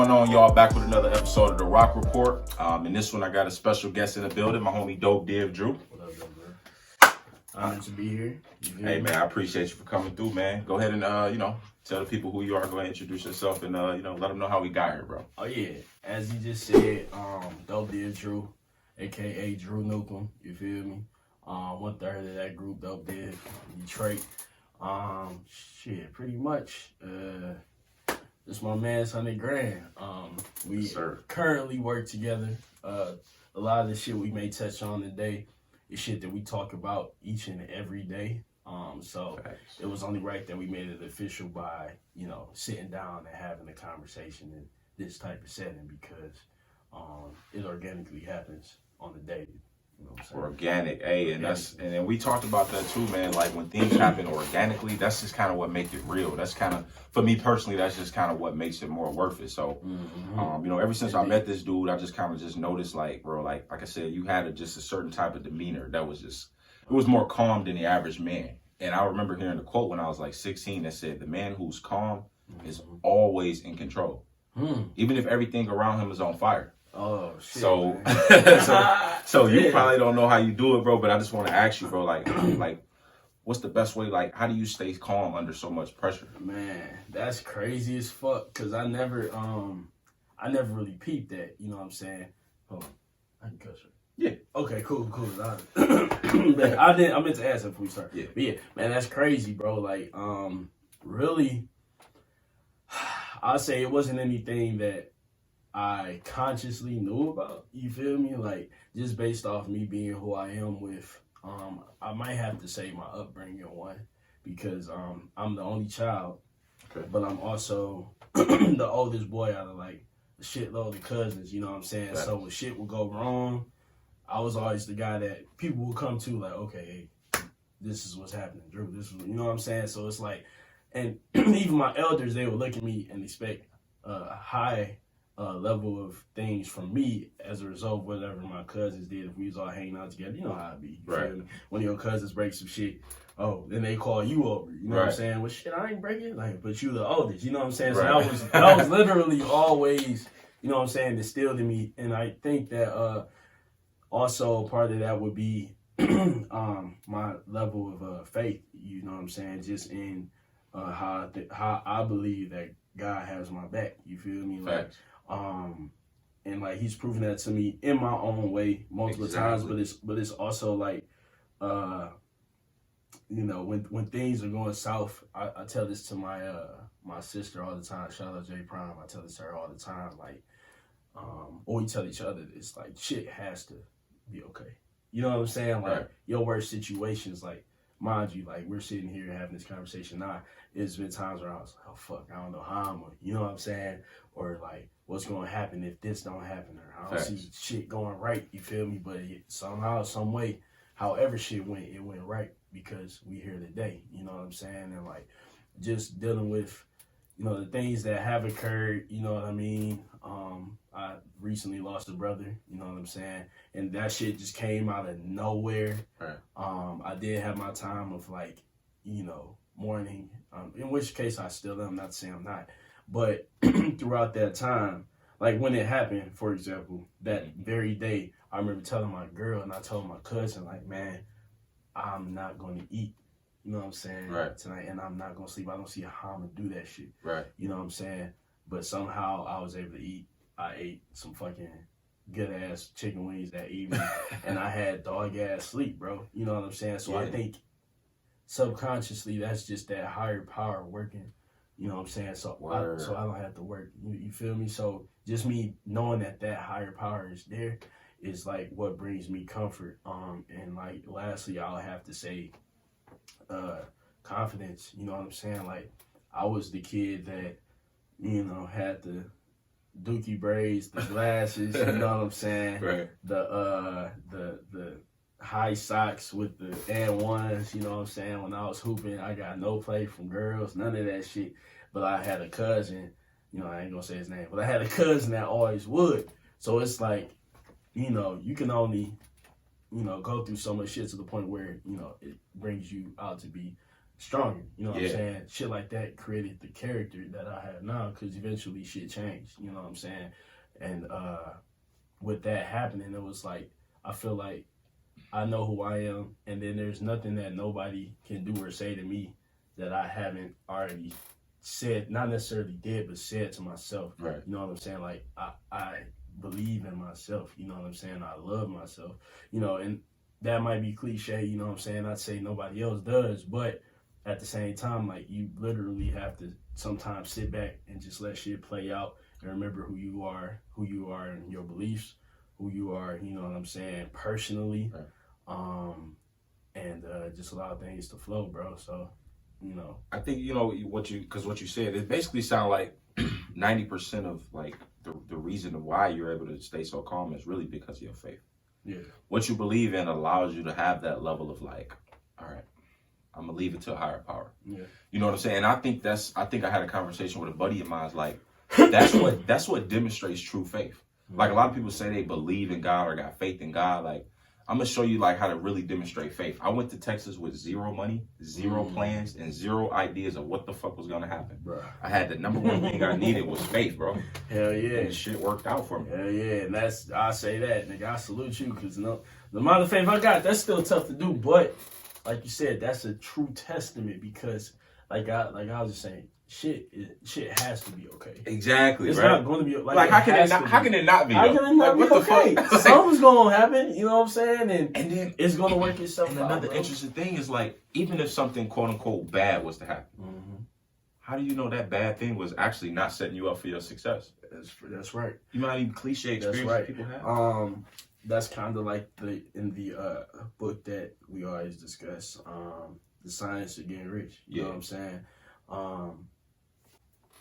going on, y'all? Back with another episode of the Rock Report. In this one, I got a special guest in the building, my homie DopeDiv, Jru. What up, bro? Honored to be here. Hey, man, I appreciate you for coming through, man. Go ahead and, tell the people who you are. Go ahead and introduce yourself and, let them know how we got here, bro. Oh, yeah. As you just said, DopeDiv Jru, a.k.a. Jru Nukem, you feel me? 1/3 of that group, DopeDiv, Detroit. Pretty much, this my man's 100 grand. We currently work together. A lot of the shit we may touch on today is shit that we talk about each and every day. So it was only right that we made it official by, sitting down and having a conversation in this type of setting because it organically happens on the day. You know what I'm saying? Organic, and then we talked about that too, man. Like when things happen organically, that's just kind of what makes it real. That's kind of, for me personally, that's just kind of what makes it more worth it. So, ever since I met this dude, I just kind of just noticed, like, bro, like I said, you had just a certain type of demeanor that was just, it was more calm than the average man. And I remember hearing a quote when I was like 16 that said, "The man who's calm is always in control, even if everything around him is on fire." Oh shit! So, so you probably don't know how you do it, bro. But I just want to ask you, bro, like, what's the best way? Like, how do you stay calm under so much pressure? Man, that's crazy as fuck. Cause I never really peeped that. You know what I'm saying? Hold on, I can cuss her. Yeah. Okay. Cool. I meant to ask that before we start. Yeah. But yeah, man, that's crazy, bro. Like, really, I'll say it wasn't anything that I consciously knew about, you feel me? Like, just based off me being who I am with, I might have to say my upbringing one, because I'm the only child, but I'm also the oldest boy out of like a shitload of cousins, you know what I'm saying? Right. So when shit would go wrong, I was always the guy that people would come to like, okay, hey, this is what's happening, Jru, this is, you know what I'm saying? So it's like, and even my elders, they would look at me and expect a high level of things from me as a result of whatever my cousins did. If we was all hanging out together, you know how it be. Right. When your cousins break some shit, then they call you over. You know what I'm saying? Well, shit, I ain't breaking. Like, but you the oldest. You know what I'm saying? Right. So that was literally always, you know what I'm saying, instilled in me. And I think that also part of that would be my level of faith. You know what I'm saying? Just in how I believe that God has my back. You feel me? Like, and like he's proven that to me in my own way multiple times, but it's also like when things are going south, I tell this to my my sister all the time. Shout out J Prime. I tell this to her all the time, like or we tell each other this, like, shit has to be okay. You know what I'm saying? Like your worst situations, like, mind you, like, we're sitting here having this conversation now. It's been times where I was like, oh, fuck, I don't know how I'm gonna, you know what I'm saying? Or, like, what's gonna happen if this don't happen? Or I don't see shit going right, you feel me? But somehow, some way, however shit went, it went right because we here today, you know what I'm saying? And, like, just dealing with, the things that have occurred, you know what I mean? I recently lost a brother, you know what I'm saying? And that shit just came out of nowhere. Right. I did have my time of, like, mourning, in which case I still am, not to say I'm not. But throughout that time, like when it happened, for example, that very day, I remember telling my girl and I told my cousin, like, man, I'm not going to eat. You know what I'm saying? Right. Tonight, and I'm not gonna sleep. I don't see how I'm gonna do that shit. Right. You know what I'm saying? But somehow I was able to eat. I ate some fucking good ass chicken wings that evening, and I had dog ass sleep, bro. You know what I'm saying? So I think subconsciously that's just that higher power working. You know what I'm saying? So I don't have to work. You feel me? So just me knowing that higher power is there is like what brings me comfort. And like lastly, I'll have to say, confidence. You know what I'm saying? Like, I was the kid that had the dookie braids, the glasses, you know what I'm saying? Right. The high socks with the and1s, you know what I'm saying? When I was hooping, I got no play from girls, none of that shit. But I had a cousin, I ain't gonna say his name, but I had a cousin that always would. So it's like, you can only go through so much shit to the point where, it brings you out to be stronger. You know what I'm saying? Shit like that created the character that I have now, because eventually shit changed. You know what I'm saying? And with that happening, it was like, I feel like I know who I am, and then there's nothing that nobody can do or say to me that I haven't already said, not necessarily did, but said to myself. Right. You know what I'm saying? Like, I believe in myself. You know what I'm saying? I love myself. You know, and that might be cliche, you know what I'm saying? I'd say nobody else does, but at the same time, like, you literally have to sometimes sit back and just let shit play out and remember who you are and your beliefs, who you are, you know what I'm saying, personally. Right. And just allow things to flow, bro. So, you know. I think, you know, what you said, it basically sounds like 90% of, like, the reason why you're able to stay so calm is really because of your faith. Yeah. What you believe in allows you to have that level of, like, all right, I'm gonna leave it to a higher power. Yeah. You know what I'm saying? And I think I had a conversation with a buddy of mine, like, that's what demonstrates true faith. Like, a lot of people say they believe in God or got faith in God. Like, I'm gonna show you, like, how to really demonstrate faith. I went to Texas with zero money, zero plans, and zero ideas of what the fuck was gonna happen. Bro. I had the number one thing I needed was faith, bro. Hell yeah. And shit worked out for me. Hell yeah. And I say that, nigga, I salute you, because the amount of faith I got, that's still tough to do. But like you said, that's a true testament, because like I was just saying, shit has to be okay. Exactly. It's right? not going to be like how can it not be? How can it not be okay? Something's going to happen, you know what I'm saying? And then it's going to work itself out. And another interesting thing is, like, even if something quote unquote bad was to happen, how do you know that bad thing was actually not setting you up for your success? That's right. You might even cliche experience people have. That's kind of like in the book that we always discuss, The Science of Getting Rich. You know what I'm saying?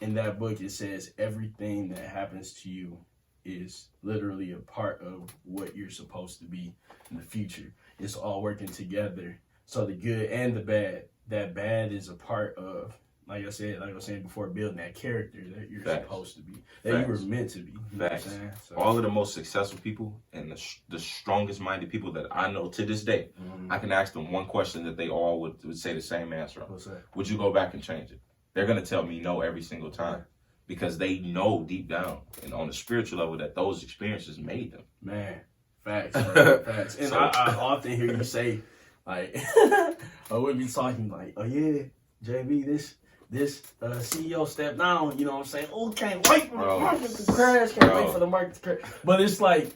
In that book, it says everything that happens to you is literally a part of what you're supposed to be in the future. It's all working together. So the good and the bad, that bad is a part of, like I was saying before, building that character that you're supposed to be, that you were meant to be. You know what I'm saying? So, all of the most successful people and the strongest minded people that I know to this day, I can ask them one question that they all would say the same answer on. What's that? Would you go back and change it? They're going to tell me no every single time, because they know deep down and on the spiritual level that those experiences made them. Man, facts. Facts. And I often hear you say, like, I would be talking like, oh yeah, JB, this CEO stepped down, you know what I'm saying? Oh, can't wait for the market to crash, can't wait for the market to crash. But it's like,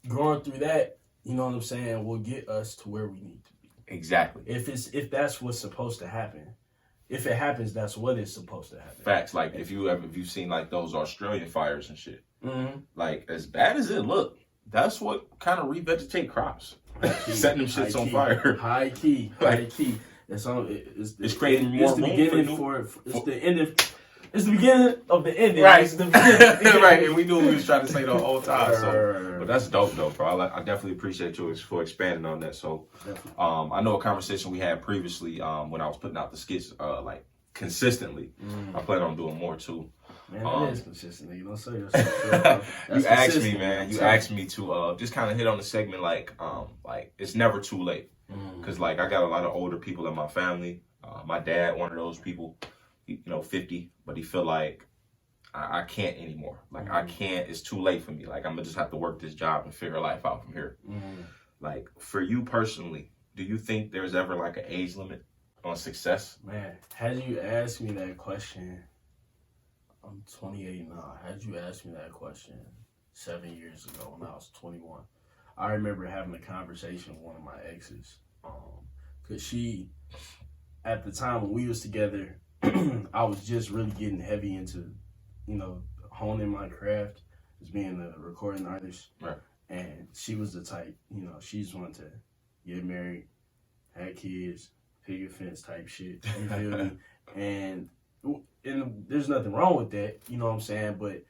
going through that, you know what I'm saying, will get us to where we need to be. Exactly. If that's what's supposed to happen. If it happens, that's what is supposed to happen. Facts. Like, if you've seen, like, those Australian fires and shit, like, as bad as it looked, that's what kind of revegetate crops. Setting them shits on fire. High key. It's creating more room it's the beginning of the ending. Right. It's the beginning. Right. And we knew we was trying to say the whole time. So, but that's dope, though, bro. I definitely appreciate you for expanding on that. So, I know a conversation we had previously when I was putting out the skits, like, consistently. I plan on doing more too. Man, it is consistently. You don't say yourself. You asked me, man. You asked me to just kind of hit on the segment, like it's never too late. Because, like, I got a lot of older people in my family. My dad, one of those people, 50, but he feel like I can't anymore. Like, I can't. It's too late for me. Like, I'm going to just have to work this job and figure life out from here. Like, for you personally, do you think there's ever, like, an age limit on success? Man, had you asked me that question, I'm 28 now. Had you asked me that question 7 years ago when I was 21, I remember having a conversation with one of my exes. Because she, at the time when we was together, I was just really getting heavy into, honing my craft as being a recording artist. Right. And she was the type, she just wanted to get married, have kids, pick a fence type shit. You feel me? And there's nothing wrong with that, you know what I'm saying? But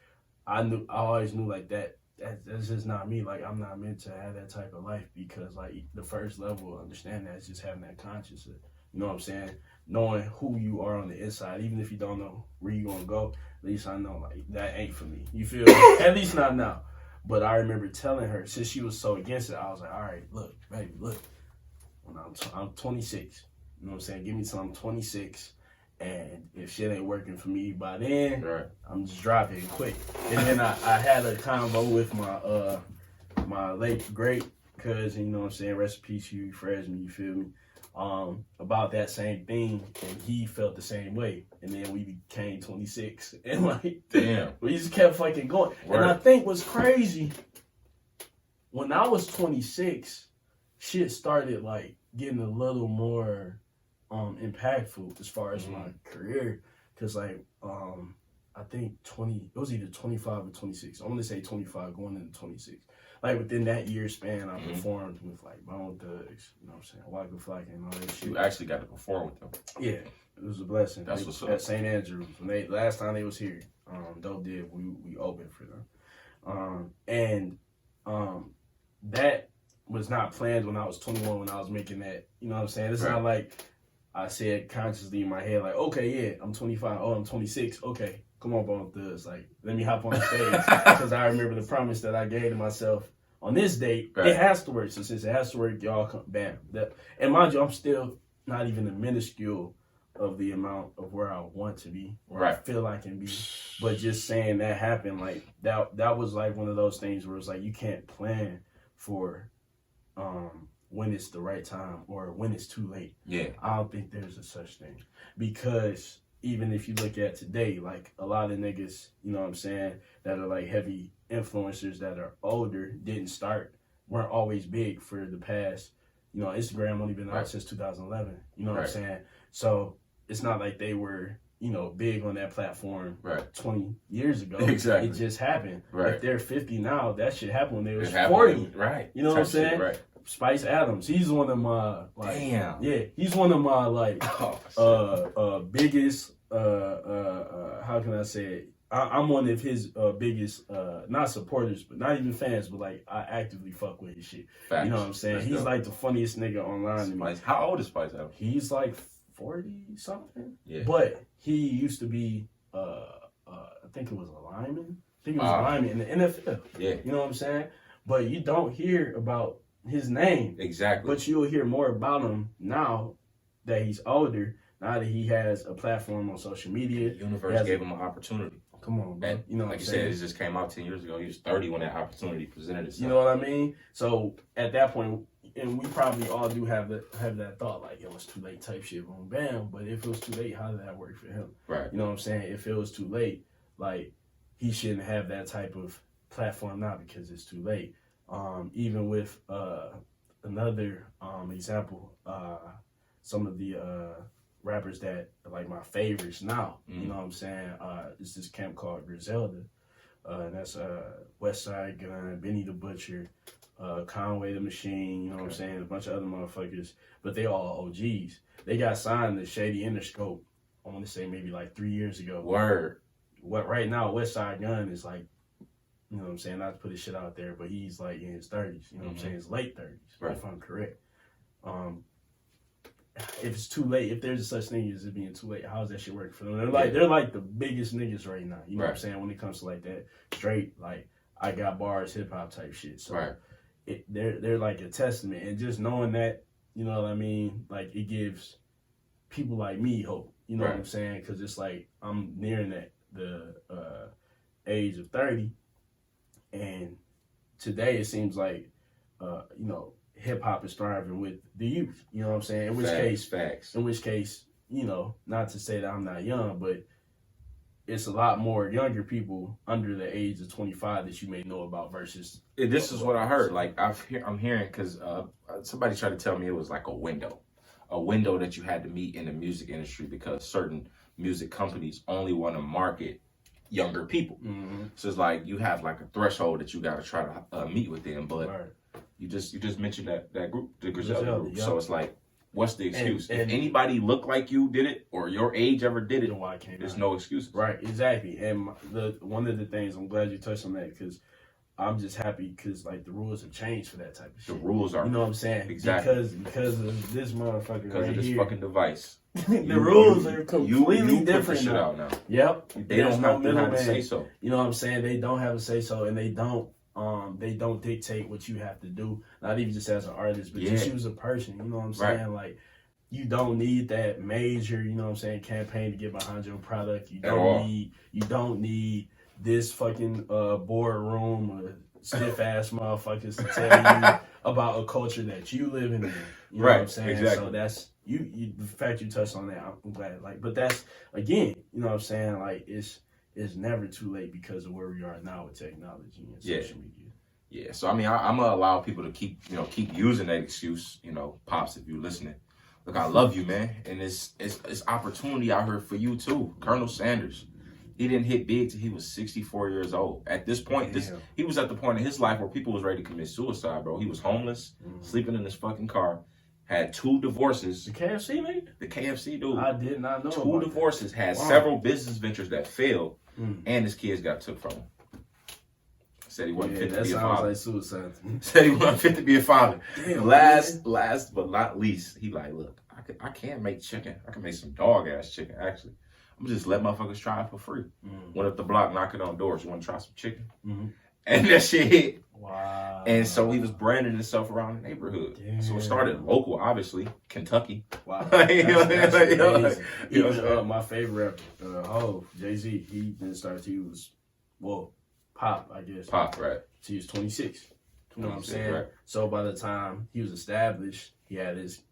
I always knew, like, that's just not me. Like, I'm not meant to have that type of life, because, like, the first level of understanding that is just having that consciousness. You know what I'm saying? Knowing who you are on the inside, even if you don't know where you're going to go, at least I know, like, that ain't for me. You feel me? At least not now. But I remember telling her, since she was so against it, I was like, all right, look, baby, look. When I'm 26. You know what I'm saying? Give me till I'm 26. And if shit ain't working for me by then, I'm just dropping it quick. And then I had a convo with my late great cousin, you know what I'm saying? Rest in peace, you Fresno, you feel me? About that same thing, and he felt the same way. And then we became 26, and like, damn, we just kept fucking going. And I think what's crazy, when I was 26, shit started like getting a little more impactful as far as my career, because like I think it was either 25 or 26. I want to say 25 going into 26. Like within that year span, I performed with like Bone Thugs, you know what I'm saying, Waka Flocka and all that shit. You actually got to perform with them. Yeah, it was a blessing. That's what's up. At St. Andrews, when last time they was here, DopeDiv, we opened for them, and that was not planned when I was 21, when I was making that. You know what I'm saying? It's not like I said consciously in my head, like, okay, yeah, I'm 25. Oh, I'm 26. Okay, come on, Bone Thugs. Like, let me hop on the stage. Because I remember the promise that I gave to myself on this date. It has to work. So since it has to work, y'all come, bam. And mind you, I'm still not even a minuscule of the amount of where I want to be, where I feel I can be. But just saying that happened, like, that was like one of those things where it's like, you can't plan for when it's the right time or when it's too late. Yeah, I don't think there's a such thing, because even if you look at today, like a lot of niggas, you know what I'm saying, that are like heavy influencers that are older, weren't always big for the past, you know, Instagram only been out since 2011, you know what I'm saying? So it's not like they were, you know, big on that platform 20 years ago. Exactly. It just happened. If they're 50 now, that shit happened when they was 40. You know what I'm saying? Spice Adams, he's one of my like, he's one of my like biggest how can I say it? I'm one of his biggest not supporters, but not even fans, but like I actively fuck with his shit. You know what I'm saying? He's like the funniest nigga online to me. How old is Spice Adams? He's like 40 something. Yeah. But he used to be I think it was a lineman. I think it was a lineman in the NFL. Yeah. You know what I'm saying? But you don't hear about his name. Exactly. But you'll hear more about him now that he's older, now that he has a platform on social media. The universe gave him an opportunity. Come on, bro. You know, like you said, it just came out 10 years ago. He was 30 when that opportunity presented itself. You know what I mean? So at that point, and we probably all do have that thought, like, yo, it's too late type shit, boom, bam. But if it was too late, how did that work for him? Right. You know what I'm saying? If it was too late, like, he shouldn't have that type of platform now because it's too late. Even with another example, some of the rappers that are like my favorites now, you know what I'm saying? It's this camp called Griselda. And that's Westside Gun, Benny the Butcher, Conway the Machine, you know what I'm saying? A bunch of other motherfuckers, but they all OGs. They got signed to Shady Interscope, I want to say maybe like 3 years ago. Word. What right now, Westside Gun is like, you know what I'm saying, not to put his shit out there, but he's like in his 30s, you know what I'm saying, his late 30s, if I'm correct. If it's too late, if there's such thing as it being too late, how's that shit work for them? They're like the biggest niggas right now, you know what I'm saying, when it comes to like that straight, like, I got bars, hip hop type shit. So they're like a testament, and just knowing that, you know what I mean, like, it gives people like me hope, you know what I'm saying, because it's like I'm nearing the age of 30. And today it seems like, you know, hip hop is thriving with the youth. You know what I'm saying? In which case, you know, not to say that I'm not young, but it's a lot more younger people under the age of 25 that you may know about versus. This is what I heard. Like I'm hearing, because somebody tried to tell me it was like a window that you had to meet in the music industry, because certain music companies only want to market younger people. So it's like you have like a threshold that you got to try to meet with them, but you just mentioned that group, the Griselda group. So it's like, what's the excuse? And if anybody looked like you did it, or your age ever did it, why can't there's no excuses. Right, exactly. And one of the things, I'm glad you touched on that, because I'm just happy because like the rules have changed for that type of shit. The rules are, you know what I'm saying? Exactly. Because of this motherfucker because of this fucking device. The rules are completely different shit out now. Yep. They don't have to say so. You know what I'm saying? They don't have a say so, and they don't dictate what you have to do. Not even just as an artist, but just you as a person. You know what I'm saying? Like, you don't need that major, you know what I'm saying, campaign to get behind your product. You At all. don't need this fucking boardroom or stiff ass motherfuckers to tell you about a culture that you live in. You know what I'm saying? Exactly. So that's you the fact you touched on that, I'm glad. Like, but that's again, you know what I'm saying? Like it's never too late because of where we are now with technology and social media. Yeah, so I mean, I'm gonna allow people to keep using that excuse. Pops, if you're listening, look, I love you, man, and it's opportunity out here for you too. Colonel Sanders, he didn't hit big till he was 64 years old. At this point, he was at the point in his life where people was ready to commit suicide, bro. He was homeless, sleeping in his fucking car, had 2 divorces. The KFC nigga? The KFC dude. I did not know. 2 divorces, had several business ventures that failed, and his kids got took from him. Said he wasn't fit to be a father. That sounds like suicide. Said he wasn't fit to be a father. Damn, last but not least, he like, look, I can't make chicken. I can make some dog ass chicken. Actually, I'm gonna just let motherfuckers try it for free. Went up the block, knocking on doors. You want to try some chicken? And that shit hit. Wow. And so he was branding himself around the neighborhood. Damn. So it started local, obviously, Kentucky. Wow. That's amazing. Even my favorite rapper, Jay-Z, he didn't start till he was, Pop, I guess. Pop, right. So he was 26. You know what I'm saying? Right. So by the time he was established, he had his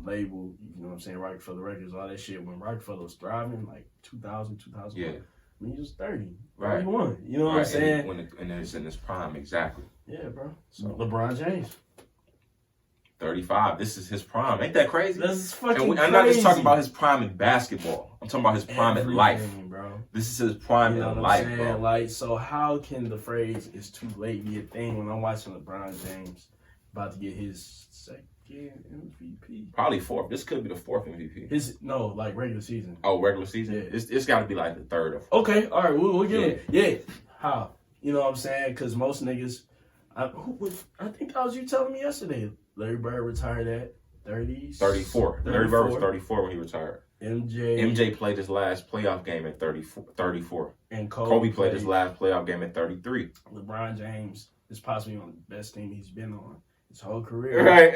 label, you know what I'm saying, Rockefeller Records, all that shit. When Rockefeller was thriving, like 2000, 2001. Yeah. I mean, he was 30, right. 31. You know what I'm saying? And it's in his prime, exactly. Yeah, bro. So LeBron James. 35. This is his prime. Ain't that crazy? That's fucking crazy. I'm not just talking about his prime in basketball. I'm talking about his prime in life. Bro. This is his prime in life, bro. Like, so how can the phrase "it's too late" be a thing when I'm watching LeBron James about to get his second MVP? Probably 4th. This could be the 4th MVP. Like regular season. Oh, regular season? Yeah. It's got to be like the 3rd or 4th. Okay, all right, we'll get it. Yeah. How? You know what I'm saying? Because most niggas, I think that was you telling me yesterday. Larry Bird retired at 34. Larry Bird was 34 when he retired. MJ played his last playoff game at 34. And Kobe played his last playoff game at 33. LeBron James is possibly on the best team he's been on his whole career. Right.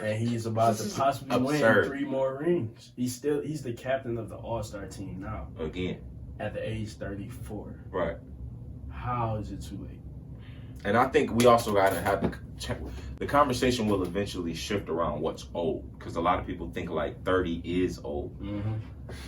And he's about to possibly win 3 more rings. He's the captain of the All-Star team now. Again. At the age 34. Right. How is it too late? And I think we also got to have the conversation will eventually shift around what's old, because a lot of people think like 30 is old.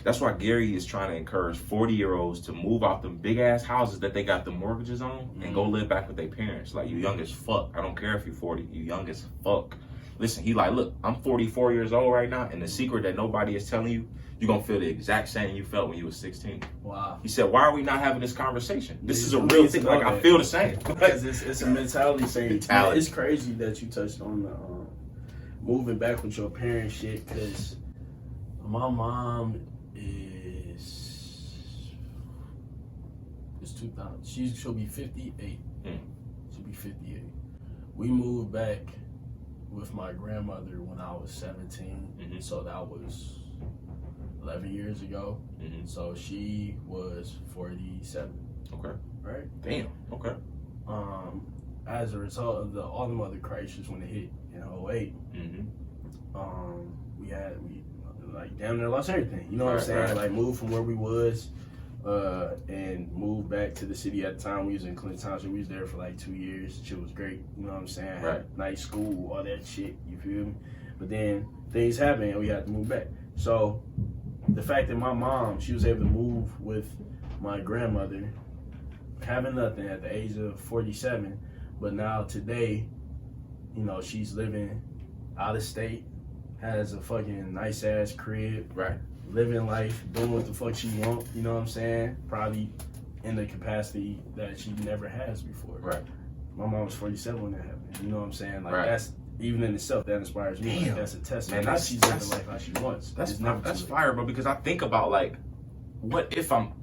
That's why Gary is trying to encourage 40-year-olds to move out them big ass houses that they got the mortgages on and go live back with their parents. Like, you young as fuck. I don't care if you're 40. You young as fuck. Listen, he like, look, I'm 44 years old right now, and the secret that nobody is telling you, you're going to feel the exact same you felt when you was 16. Wow. He said, why are we not having this conversation? This is a real thing. Like, I feel the same. It's a mentality thing. It's crazy that you touched on the moving back with your parents shit, because my mom is 2000. She'll be 58. She'll be 58. We moved back with my grandmother when I was 17. So that was 11 years ago. So she was 47. Okay. Right? Damn. Okay. As a result of the all the mother crisis when it hit in 08, we like damn near lost everything. You know what I'm saying? Like, moved from where we was and moved back to the city at the time. We was in Clinton Township. We was there for like 2 years. Shit was great. You know what I'm saying? Had nice school, all that shit. You feel me? But then things happened and we had to move back. So the fact that my mom, she was able to move with my grandmother, having nothing at the age of 47, but now today, you know, she's living out of state, has a fucking nice ass crib, living life, doing what the fuck she want, you know what I'm saying? Probably in the capacity that she never has before. My mom was 47 when that happened, you know what I'm saying? Like, that's, even in itself, that inspires me. Like, that's a testament. Man, she's living life how she wants. That's fire, bro. Because I think about, like, what if I'm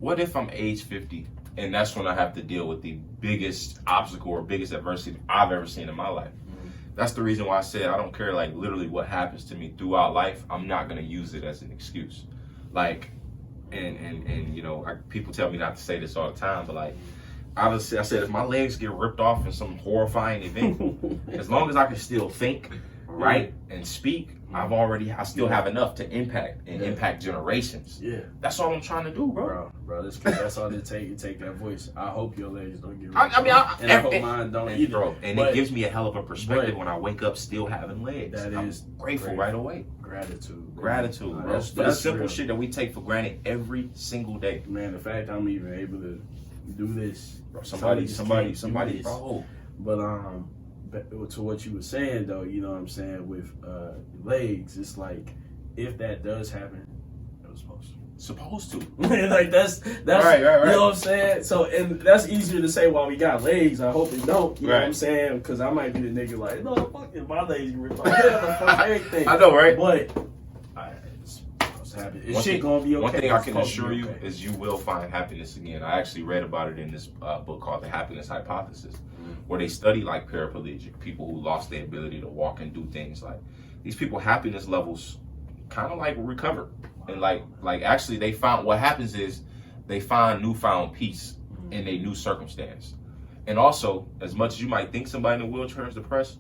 age 50 and that's when I have to deal with the biggest obstacle or biggest adversity I've ever seen in my life. That's the reason why I said I don't care, like, literally what happens to me throughout life. I'm not gonna use it as an excuse. Like, and you know, people tell me not to say this all the time, but like, I said, if my legs get ripped off in some horrifying event, as long as I can still think, and speak, I still have enough to impact generations. Yeah. That's all I'm trying to do, bro. Bro, that's all it take. You take that voice. I hope your legs don't get I hope mine don't either. Bro, and it gives me a hell of a perspective when I wake up still having legs. I'm grateful right away. Gratitude, bro. For the simple shit that we take for granted every single day. Man, the fact I'm even able to do this, bro, somebody, bro. But to what you were saying though, you know what I'm saying, with legs, it's like if that does happen, it was supposed to. Like that's right. You know what I'm saying? So, and that's easier to say while we got legs. I hope it don't. You know what I'm saying? Because I might be the nigga like, no, fuck it, my legs get ripped off. Fuck everything. I know, right? But shit gonna be okay. One thing I can assure you is you will find happiness again. I actually read about it in this book called The Happiness Hypothesis, where they study like paraplegic people who lost their ability to walk and do things. Like these people, happiness levels kind of like recover, and like actually they found what happens is they find newfound peace in a new circumstance. And also, as much as you might think somebody in a wheelchair is depressed,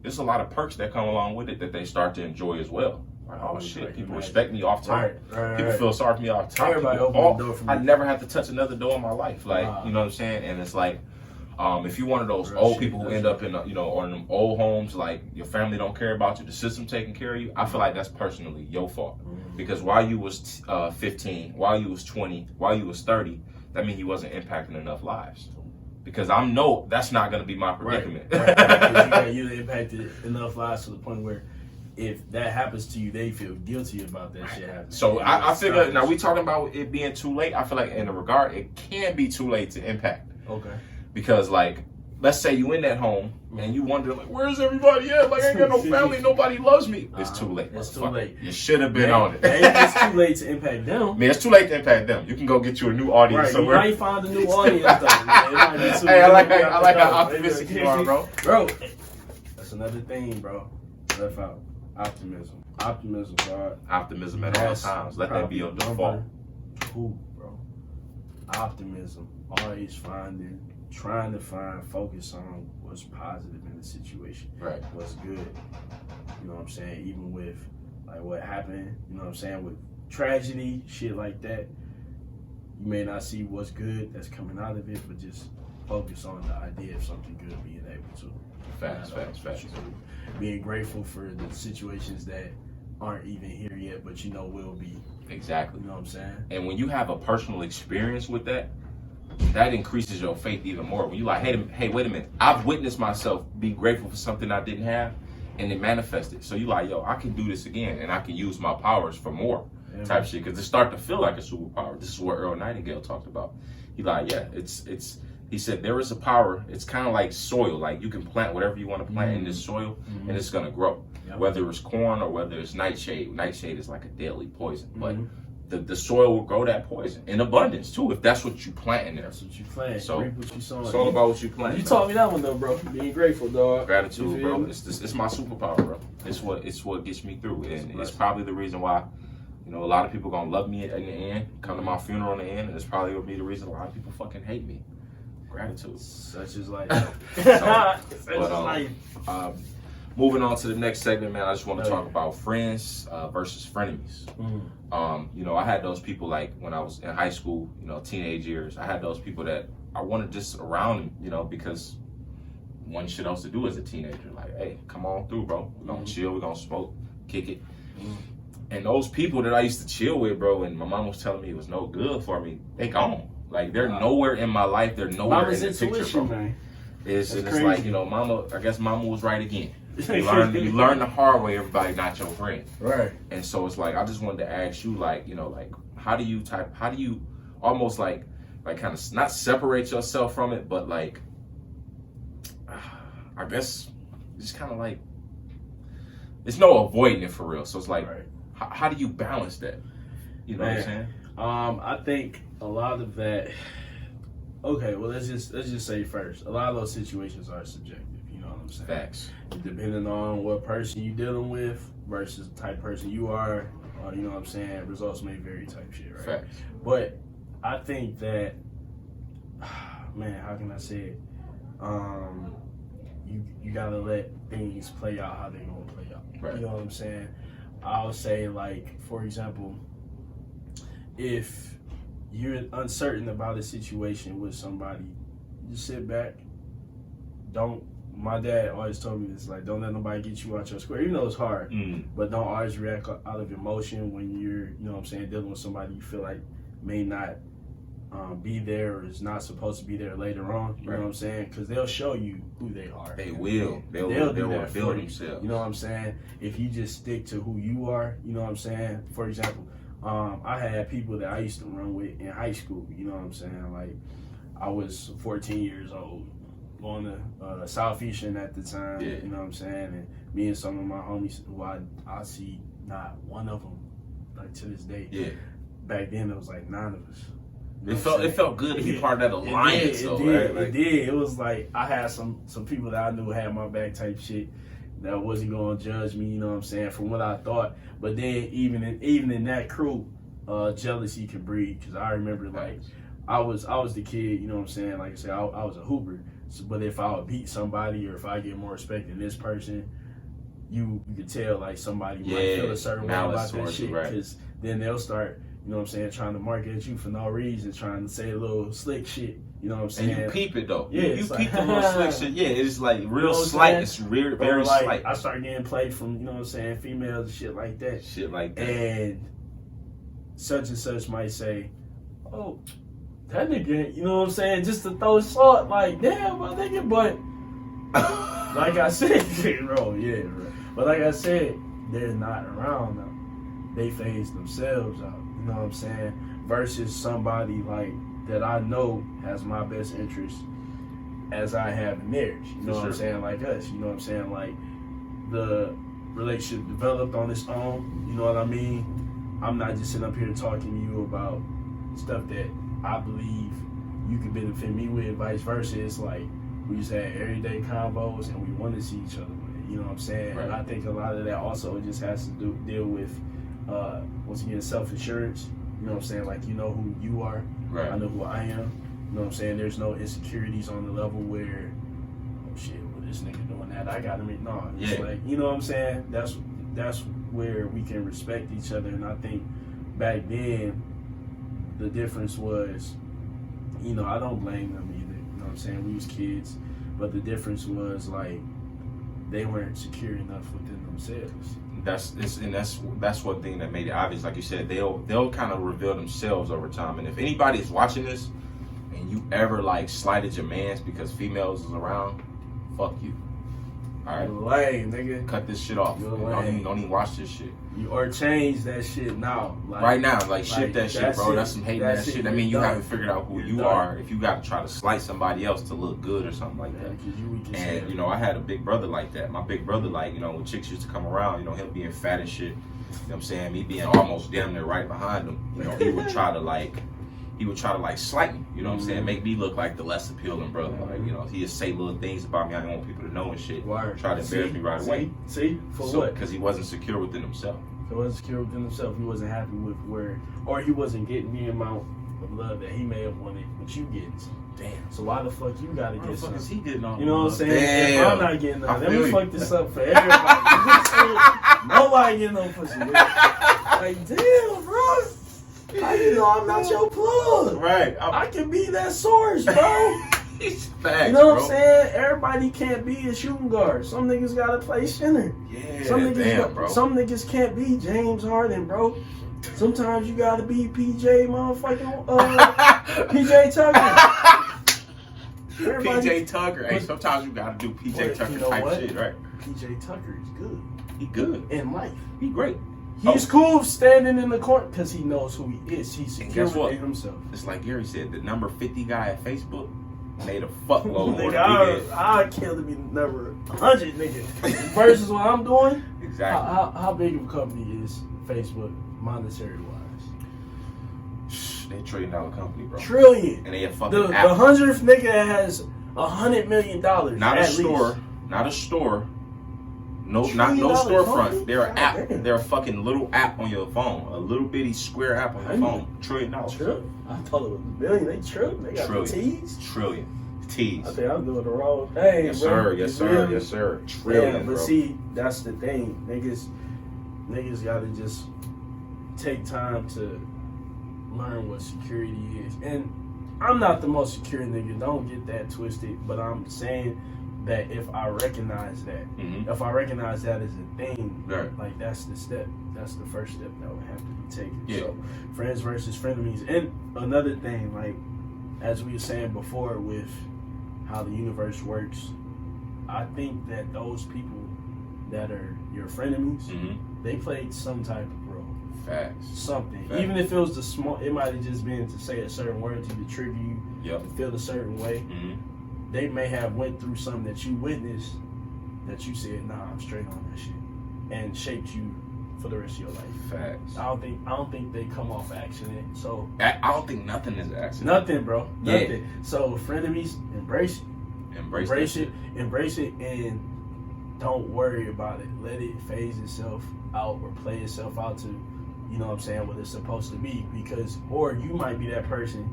there's a lot of perks that come along with it that they start to enjoy as well. Oh shit! People respect me off top. People feel sorry for me off top. Everybody open the door for me. I never have to touch another door in my life. Like you know what I'm saying? And it's like, if you're one of those old people who end up in or in them old homes, like your family don't care about you, the system taking care of you. I feel like that's personally your fault because while you was 15, while you was 20, while you was 30, that means you wasn't impacting enough lives. Because I know that's not going to be my predicament. Right. You impacted enough lives to the point where, if that happens to you, they feel guilty about that shit happening. So I figure, now we talking about it being too late. I feel like in a regard, it can be too late to impact. Okay. Because like, let's say you in that home and you wonder like, where's everybody at? Like I ain't got no family, nobody loves me. It's too late. It's too late. You should have been on it. It's too late to impact them. Man, it's too late to impact them. You can go get you a new audience somewhere. You might find a new audience though. Hey, I like how optimistic you are, bro. Bro, that's another thing, bro. Left out. Optimism, bro. Optimism at all times. Let that be your default. Cool, bro. Optimism. Always trying to focus on what's positive in the situation. Right. What's good. You know what I'm saying? Even with like what happened, you know what I'm saying, with tragedy, shit like that. You may not see what's good that's coming out of it, but just focus on the idea of something good being able to. Facts. Being grateful for the situations that aren't even here yet, but you know will be. Exactly. You know what I'm saying? And when you have a personal experience with that, that increases your faith even more. When you like, hey, wait a minute. I've witnessed myself be grateful for something I didn't have, and it manifested. So you like, yo, I can do this again, and I can use my powers for more type shit. Because it start to feel like a superpower. This is what Earl Nightingale talked about. He like, yeah, it's. He said there is a power. It's kind of like soil. Like you can plant whatever you want to plant in this soil, and it's gonna grow. Yep. Whether it's corn or whether it's nightshade. Nightshade is like a deadly poison, but the soil will grow that poison in abundance too. If that's what you plant in there. That's what you plant. So reap what you sow. It's all about what you plant. You taught me that one though, bro. Being grateful, dog. Gratitude, bro. It's my superpower, bro. It's what gets me through, and it's probably the reason why. You know, a lot of people gonna love me in the end, come to my funeral in the end, and it's probably gonna be the reason a lot of people fucking hate me. Gratitude. Such is life. Moving on to the next segment, man, I just want to talk about friends versus frenemies. You know, I had those people like when I was in high school, you know, teenage years. I had those people that I wanted just around, you know, because one shit else to do as a teenager. Like, hey, come on through, bro. We're gonna chill, we're gonna smoke, kick it. And those people that I used to chill with, bro, and my mom was telling me it was no good for me, they gone. Like, they're nowhere in my life. They're nowhere Mama's in the picture, bro. Man. It's like, you know, I guess mama was right again. You learn the hard way, everybody not your friend. Right. And so it's like, I just wanted to ask you, like, you know, like, how do you almost like kind of not separate yourself from it, but like, I guess just kind of like, it's no avoiding it for real. So it's like, how do you balance that? You know what I'm saying? I think a lot of that. Okay, well let's just say first, a lot of those situations are subjective. You know what I'm saying? Facts. Depending on what person you're dealing with versus the type of person you are, you know what I'm saying? Results may vary type shit, right? Facts. But I think that, man, how can I say it? You gotta let things play out how they gonna play out. Right. You know what I'm saying? I'll say, like, for example, if you're uncertain about a situation with somebody, just sit back. My dad always told me this, like, don't let nobody get you out your square. Even though it's hard, but don't always react out of emotion when you're, you know what I'm saying, dealing with somebody you feel like may not be there or is not supposed to be there later on. You know what I'm saying? Because they'll show you who they are. They will. They'll reveal themselves. You know what I'm saying? If you just stick to who you are, you know what I'm saying? For example, I had people that I used to run with in high school. You know what I'm saying? Like, I was 14 years old, going to Southeastern at the time. Yeah. You know what I'm saying? And me and some of my homies who I see not one of them, like, to this day. Yeah. Back then, it was like 9 of us. It felt good to be part of that alliance, though, right? It did. It was like I had some people that I knew had my back type shit that wasn't gonna judge me. You know what I'm saying? From what I thought, but then even in that crew, jealousy can breed. Because I remember, like, I was the kid. You know what I'm saying? Like I said, I was a hooper. So, but if I would beat somebody or if I get more respect than this person, you could tell, like, somebody might feel a certain way about that shit. Because then they'll start, you know what I'm saying, trying to market at you for no reason, trying to say a little slick shit. You know what I'm saying? And you peep it, though. Yeah, you peep the little slick shit. Yeah, it's like real slight. It's very like, slight. I started getting played from, you know what I'm saying, females and shit like that. And such and such might say, oh, that nigga, you know what I'm saying, just to throw salt, like, damn, my nigga, but like I said, bro, but like I said, they're not around now. They phase themselves out, you know what I'm saying, versus somebody like that I know has my best interest as I have in theirs, you know what I'm saying, like us, you know what I'm saying, like the relationship developed on its own, you know what I mean. I'm not just sitting up here talking to you about stuff that I believe you could benefit me with, vice versa. It's like we just had everyday combos and we want to see each other with it, you know what I'm saying? And I think a lot of that also just has to deal with once again, self-assurance. You know what I'm saying? Like, you know who you are. I know who I am. You know what I'm saying? There's no insecurities on the level where, oh shit, well, this nigga doing that, I got him. No, it's like, you know what I'm saying? That's where we can respect each other. And I think back then, the difference was, you know, I don't blame them either. You know what I'm saying? We was kids. But the difference was, like, they weren't secure enough within themselves. That's one thing that made it obvious. Like you said, they'll kind of reveal themselves over time. And if anybody is watching this and you ever, like, slighted your mans because females is around, fuck you. All right, lame, nigga. Cut this shit off. Don't even watch this shit. Or change that shit now. Like, right now, like shit that shit, bro. That's some hating ass shit. I mean, you haven't figured out who you are. If you got to try to slight somebody else to look good or something like that. And you know, I had a big brother like that. My big brother, like, you know, when chicks used to come around, you know, him being fat and shit. You know what I'm saying? Me being almost damn near right behind him. You know, he would try to like slight me. You know what I'm saying? Make me look like the less appealing brother. Like, you know, he'd say little things about me I didn't want people to know and shit. Try to embarrass me right away. For what? Because he wasn't secure within himself. He wasn't secure within himself. He wasn't happy with or he wasn't getting the amount of love that he may have wanted, but you getting. Damn. So why the fuck you gotta get something? Is he getting on? You know what I'm saying? Damn. If I'm not getting none, let me fuck this up for everybody. Nobody getting no pussy. Like, damn, bro. How you know I'm not your plug? Right. I can be that source, bro. Facts, you know what I'm saying? Everybody can't be a shooting guard. Some niggas gotta play center. Yeah, Some niggas can't be James Harden, bro. Sometimes you gotta be PJ motherfucking PJ Tucker. PJ Tucker. Hey, sometimes you gotta do PJ Tucker type shit, right? PJ Tucker is good. He good. In life. He great. He's cool standing in the corner because he knows who he is. He's secure with himself. It's like Gary said, the number 50 guy at Facebook made a fuckload more. I kill to be number 100, nigga. Versus what I'm doing. Exactly. How big of a company is Facebook monetary wise? They $1 trillion company, bro. Trillion. And they a fucking the 100th nigga that has $100 million. Not a store. Not a store. No, not no storefront. They're an app. Damn. They're a fucking little app on your phone. A little bitty square app on your phone. $1 trillion. I thought it was $1 billion. They trillion. They got the T's. Trillion. T's. I think I'm doing the wrong thing. Yes, sir. Yes, sir. Yes, sir. Trillion. Yeah, but bro. See, that's the thing, niggas gotta just take time to learn what security is. And I'm not the most secure nigga, don't get that twisted, but I'm saying that if I recognize that, if I recognize that as a thing, like that's the step. That's the first step that would have to be taken. Yeah. So, friends versus frenemies. And another thing, like, as we were saying before with how the universe works, I think that those people that are your frenemies, they played some type of role. Facts. Something. Facts. Even if it was the small, it might have just been to say a certain word to you, to trigger you, to feel a certain way. They may have went through something that you witnessed that you said, nah, I'm straight on that shit, and shaped you for the rest of your life. Facts. I don't think they come off accident. So I don't think nothing is accident. Nothing, bro. Nothing. Yeah. So frenemies, embrace it. Embrace it, and don't worry about it. Let it phase itself out or play itself out to, you know what I'm saying, what it's supposed to be. Because, or you might be that person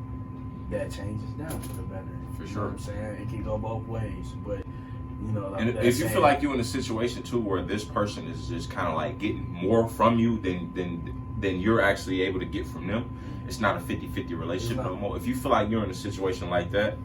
that changes down for the better. For you sure. know what I'm saying? It can go both ways. But, you know, like and if you feel like you're in a situation too where this person is just kind of like getting more from you than you're actually able to get from them, it's not a 50-50 relationship no more. If you feel like you're in a situation like that,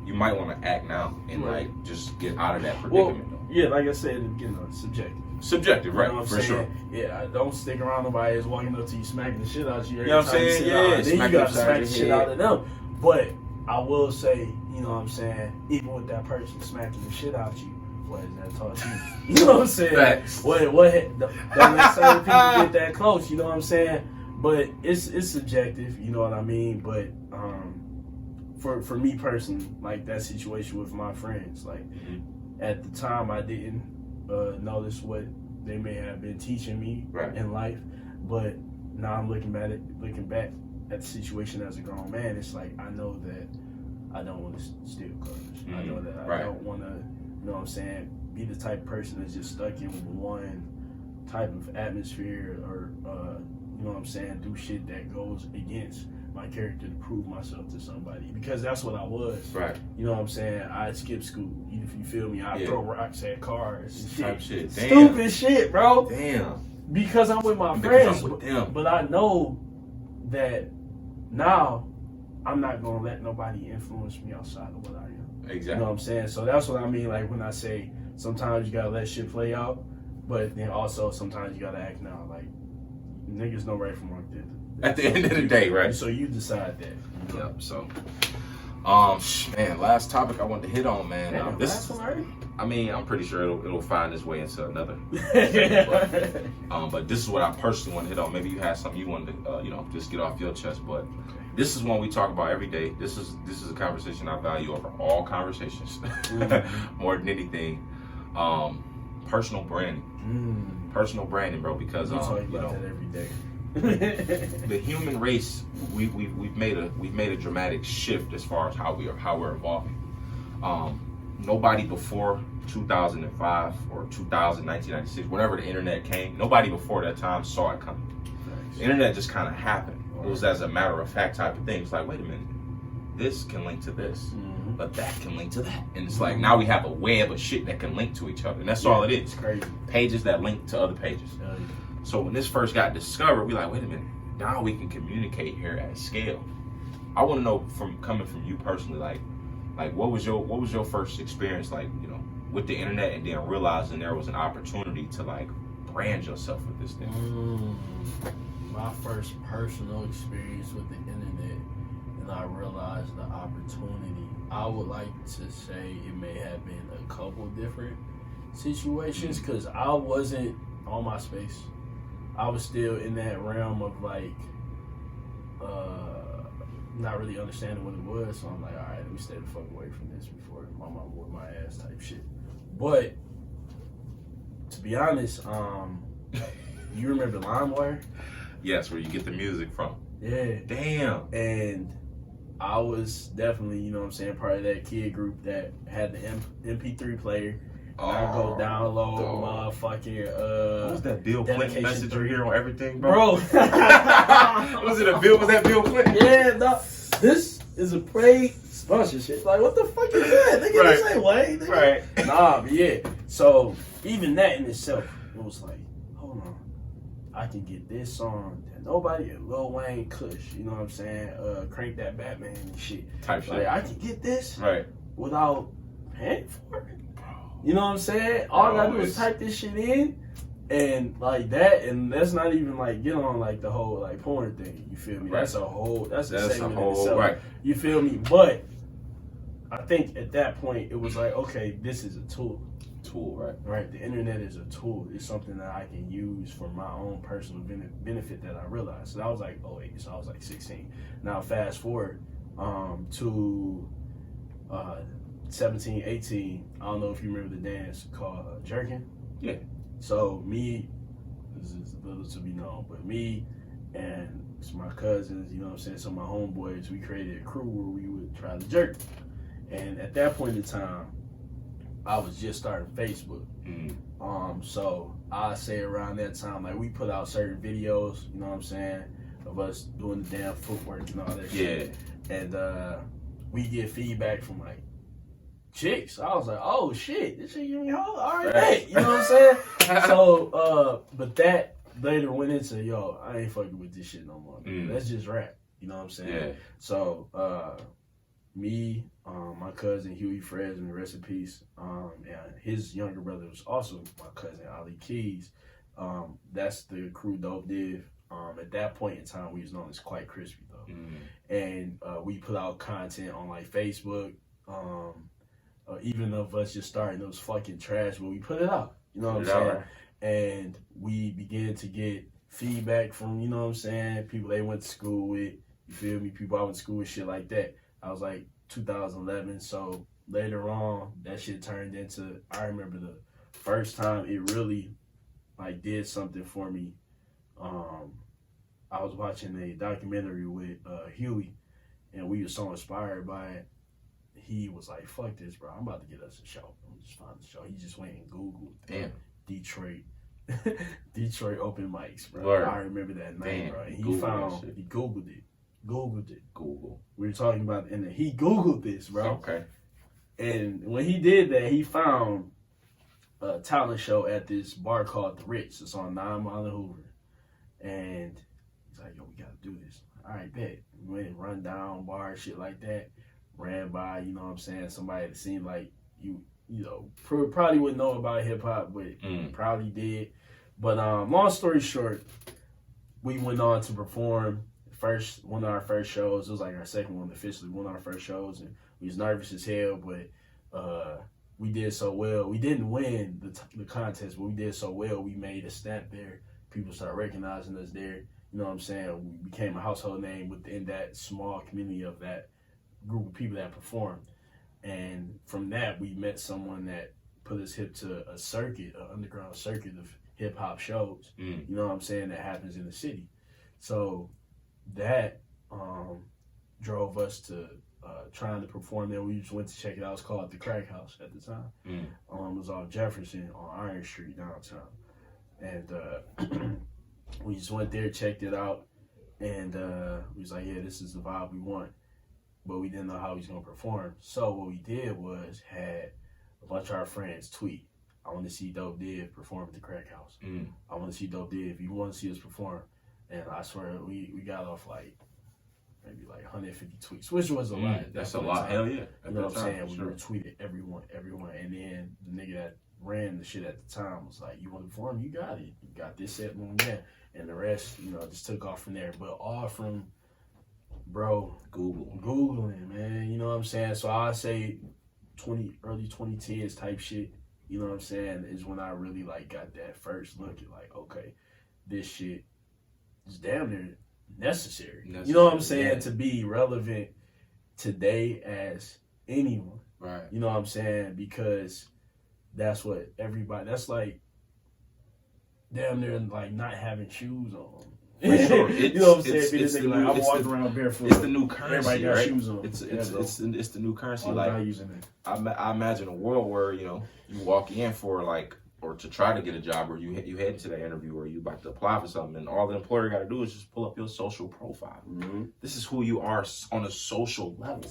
you might want to act now and like just get out of that predicament. Well, yeah, like I said, you know, subjective. Subjective, right? You know what I'm for saying? sure. Yeah, don't stick around. Nobody is walking up to you, smacking the shit out of you. You know what I'm saying? Yeah, then you gotta smack the shit out of them. But I will say, you know what I'm saying, even with that person smacking the shit out you, what has that taught you? You know what I'm saying? Facts. What don't let certain people get that close, you know what I'm saying? But it's subjective, you know what I mean? But for me personally, like that situation with my friends, like at the time I didn't notice what they may have been teaching me in life, but now I'm looking back at the situation as a grown man, it's like I know that I don't want to steal cars. I know that I don't want to, you know what I'm saying, be the type of person that's just stuck in one type of atmosphere or, you know what I'm saying, do shit that goes against my character to prove myself to somebody. Because that's what I was. Right. You know what I'm saying? I'd skip school. If you feel me, I'd throw rocks at cars and type shit. Damn. Stupid shit, bro. Damn. Because I'm with my friends. But I know that now I'm not going to let nobody influence me outside of what I am. Exactly. You know what I'm saying? So that's what I mean, like when I say sometimes you got to let shit play out, but then also sometimes you got to act now. Like, niggas know right from wrong. At the end of the day, right? So you decide that. Yep. So, man, last topic I wanted to hit on, man. This one already? I mean, I'm pretty sure it'll find its way into another. But this is what I personally want to hit on. Maybe you had something you wanted to, just get off your chest. But this is one we talk about every day. This is a conversation I value over all conversations, more than anything. Personal branding. Personal branding, bro. Because we talk about that every day. The human race, we've made a dramatic shift as far as how we're evolving. Nobody before 2005 or 1996, whenever the internet came, nobody before that time saw it coming. Nice. The internet just kind of happened. It was as a matter of fact type of thing. It's like, wait a minute, this can link to this, but that can link to that, and it's like now we have a web of shit that can link to each other, and that's all it is. It's crazy. Pages that link to other pages. So when this first got discovered, we like, wait a minute, now we can communicate here at scale. I want to know coming from you personally, like what was your first experience, like, with the internet, and then realizing there was an opportunity to like brand yourself with this thing? My first personal experience with the internet, and I realized the opportunity. I would like to say it may have been a couple different situations, because I wasn't on my space. I was still in that realm of like not really understanding what it was, so I'm like, all right, let me stay the fuck away from this before my mom whooped my ass type shit. But to be honest, you remember LimeWire? Yes, where you get the music from. Yeah. Damn. And I was definitely, you know what I'm saying, part of that kid group that had the MP3 player. I go download motherfucking what was that Bill Clinton messenger here on everything, bro? Was that Bill Clinton? Yeah, no. This is a paid sponsorship. Like, what the fuck is that? Nigga, this ain't way. Right. Nah, but yeah. So even that in itself, it was like, hold on. I can get this song that nobody, Lil Wayne, Kush, you know what I'm saying? Crank That Batman and shit. Type Like, shit. I can get this Right. without paying for it. You know what I'm saying? All I gotta do is type this shit in and like that, and that's not even like get on like the whole like porn thing. You feel me? Right. That's a segment in whole itself. right. You feel me? But I think at that point it was like, okay, this is a tool. Right. Right, the internet is a tool. It's something that I can use for my own personal benefit that I realized. So that was like 08, so I was like 16. Now fast forward to 17, 18. I don't know if you remember the dance called Jerkin. Yeah. So me, this is little to be known, but me and my cousins, you know what I'm saying, so my homeboys, we created a crew where we would try to jerk. And at that point in time, I was just starting Facebook. So I say around that time, like we put out certain videos, you know what I'm saying, of us doing the damn footwork and all that shit. And we get feedback from like chicks. I was like, oh shit, this shit you me hold? All right, hey, you know what I'm saying? So, but that later went into, yo, I ain't fucking with this shit no more. Let's just rap. You know what I'm saying? Yeah. So, me, my cousin Huey Fresman, rest in peace, and his younger brother was also my cousin Ali Keys. That's the crew DopeDiv. At that point in time, we was known as Quite Crispy though, and we put out content on like Facebook. Even of us just starting, it was fucking trash, but we put it out. You know what I'm saying? And we began to get feedback from, you know what I'm saying, people they went to school with. You feel me? People I went to school with, shit like that. I was like 2011, so later on that shit turned into, I remember the first time it really like did something for me. I was watching a documentary with Huey, and we were so inspired by it. He was like, fuck this, bro, I'm about to get us a show. I'm just find the show. He just went and Googled Detroit open mics, bro. Word. I remember that name, bro. And he Googled it. Google. We were talking about it, and he Googled this, bro. Okay. And when he did that, he found a talent show at this bar called The Ritz. It's on 9 Mile and Hoover. And he's like, yo, we gotta do this. All right, bet. We went and run down bar, shit like that. Ran by, you know what I'm saying, somebody that seemed like you know, probably wouldn't know about hip hop, but probably did. But long story short, we went on to perform one of our first shows. It was like our second one officially, one of our first shows, and we was nervous as hell, but we did so well. We didn't win the contest, but we did so well. We made a stamp there. People started recognizing us there. You know what I'm saying? We became a household name within that small community of that group of people that performed. And from that, we met someone that put us hip to a circuit, an underground circuit of hip hop shows. You know what I'm saying? That happens in the city. So that drove us to trying to perform there. We just went to check it out. It was called The Crack House at the time. It was on Jefferson on Iron Street downtown. And we just went there, checked it out, and we was like, yeah, this is the vibe we want. But we didn't know how he was going to perform. So what we did was had a bunch of our friends tweet, I want to see DopeDiv perform at the Crack House. I want to see DopeDiv. You want to see us perform? And I swear we got off like maybe like 150 tweets, which was a lot. That's a lot. Hell yeah. You know what I'm saying? We retweeted everyone. And then the nigga that ran the shit at the time was like, you want to perform? You got it. You got this set, boom, yeah. And the rest, you know, just took off from there. But all from, bro, Googling, man. You know what I'm saying? So I say early 2010s type shit, you know what I'm saying, is when I really like got that first look at like, okay, this shit is damn near necessary. You know what I'm saying? To be relevant today as anyone. Right. You know what I'm saying? Because that's what everybody, that's like damn near like not having shoes on. For sure. You know what I'm saying? I'm walking around barefoot. It's the new currency, everybody got right? shoes on. It's the new currency. All like I imagine a world where, you know, you walk in for like, or to try to get a job, or you head into that interview, or you about to apply for something, and all the employer got to do is just pull up your social profile. This is who you are on a social level.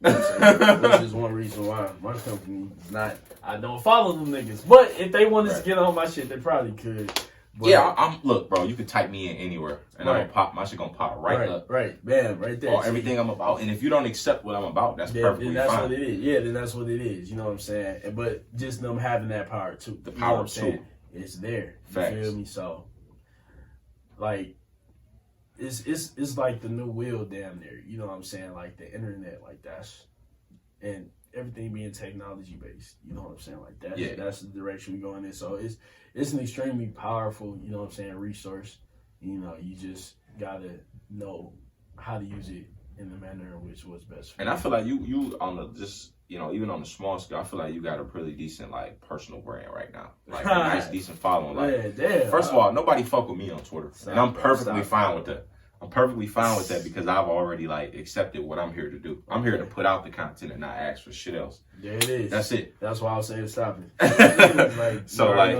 You know what I'm saying? Which is one reason why my company is not. I don't follow them niggas, but if they wanted to get on my shit, they probably could. But, yeah, I'm look, bro. You can type me in anywhere, and I'm gonna pop. My shit gonna pop right up. Right, bam, right there. Or everything I'm about. And if you don't accept what I'm about, that's perfectly then that's fine. what it is. Yeah, then that's what it is. You know what I'm saying? But just them having that power too. The You know what power I'm saying? too. It's there. You Facts. feel me? So, like, it's like the new wheel damn near. You know what I'm saying? Like the internet, like that's, and everything being technology based. You know what I'm saying? Like that's the direction we're going in. So it's an extremely powerful, you know what I'm saying, resource. You know, you just gotta know how to use it in the manner in which was best for And you. I feel like you on the just, you know, even on the small scale, I feel like you got a pretty decent like personal brand right now. Like a nice decent following. Like first of all, nobody fuck with me on Twitter. And I'm perfectly fine with that. I'm perfectly fine with that because I've already like accepted what I'm here to do. I'm here to put out the content and not ask for shit else. There it is. That's it. That's why I was saying stop it. Like, so like,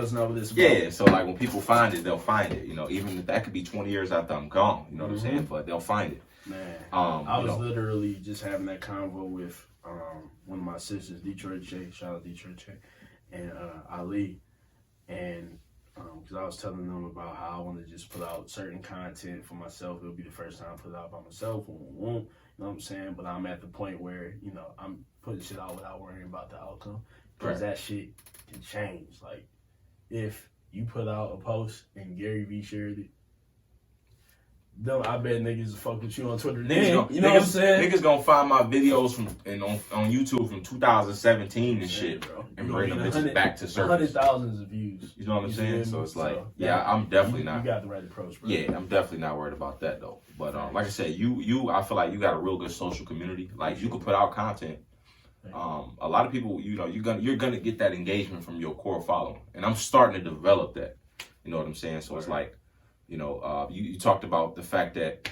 yeah. So like when people find it, they'll find it. You know, even if that could be 20 years after I'm gone. You know what I'm saying? But they'll find it. Man, I was literally just having that convo with one of my sisters, Detroit J. Shout out Detroit J. And Ali, and because I was telling them about how I want to just put out certain content for myself. It'll be the first time I put it out by myself. You know what I'm saying? But I'm at the point where, you know, I'm putting shit out without worrying about the outcome. Because that shit can change. Like, if you put out a post and Gary Vee shared it, I bet niggas will fuck with you on Twitter. You know what I'm saying? Niggas gonna find my videos on YouTube from 2017 and shit, bro. and bring them bitches back to surface. 100,000 of views. You know what I'm saying? So it's like, I'm definitely not. You got the right approach, bro. Yeah, I'm definitely not worried about that though. But like I said, I feel like you got a real good social community. Like you could put out content. A lot of people, you know, you're gonna get that engagement from your core following, and I'm starting to develop that. You know what I'm saying? So it's like, you know, you talked about the fact that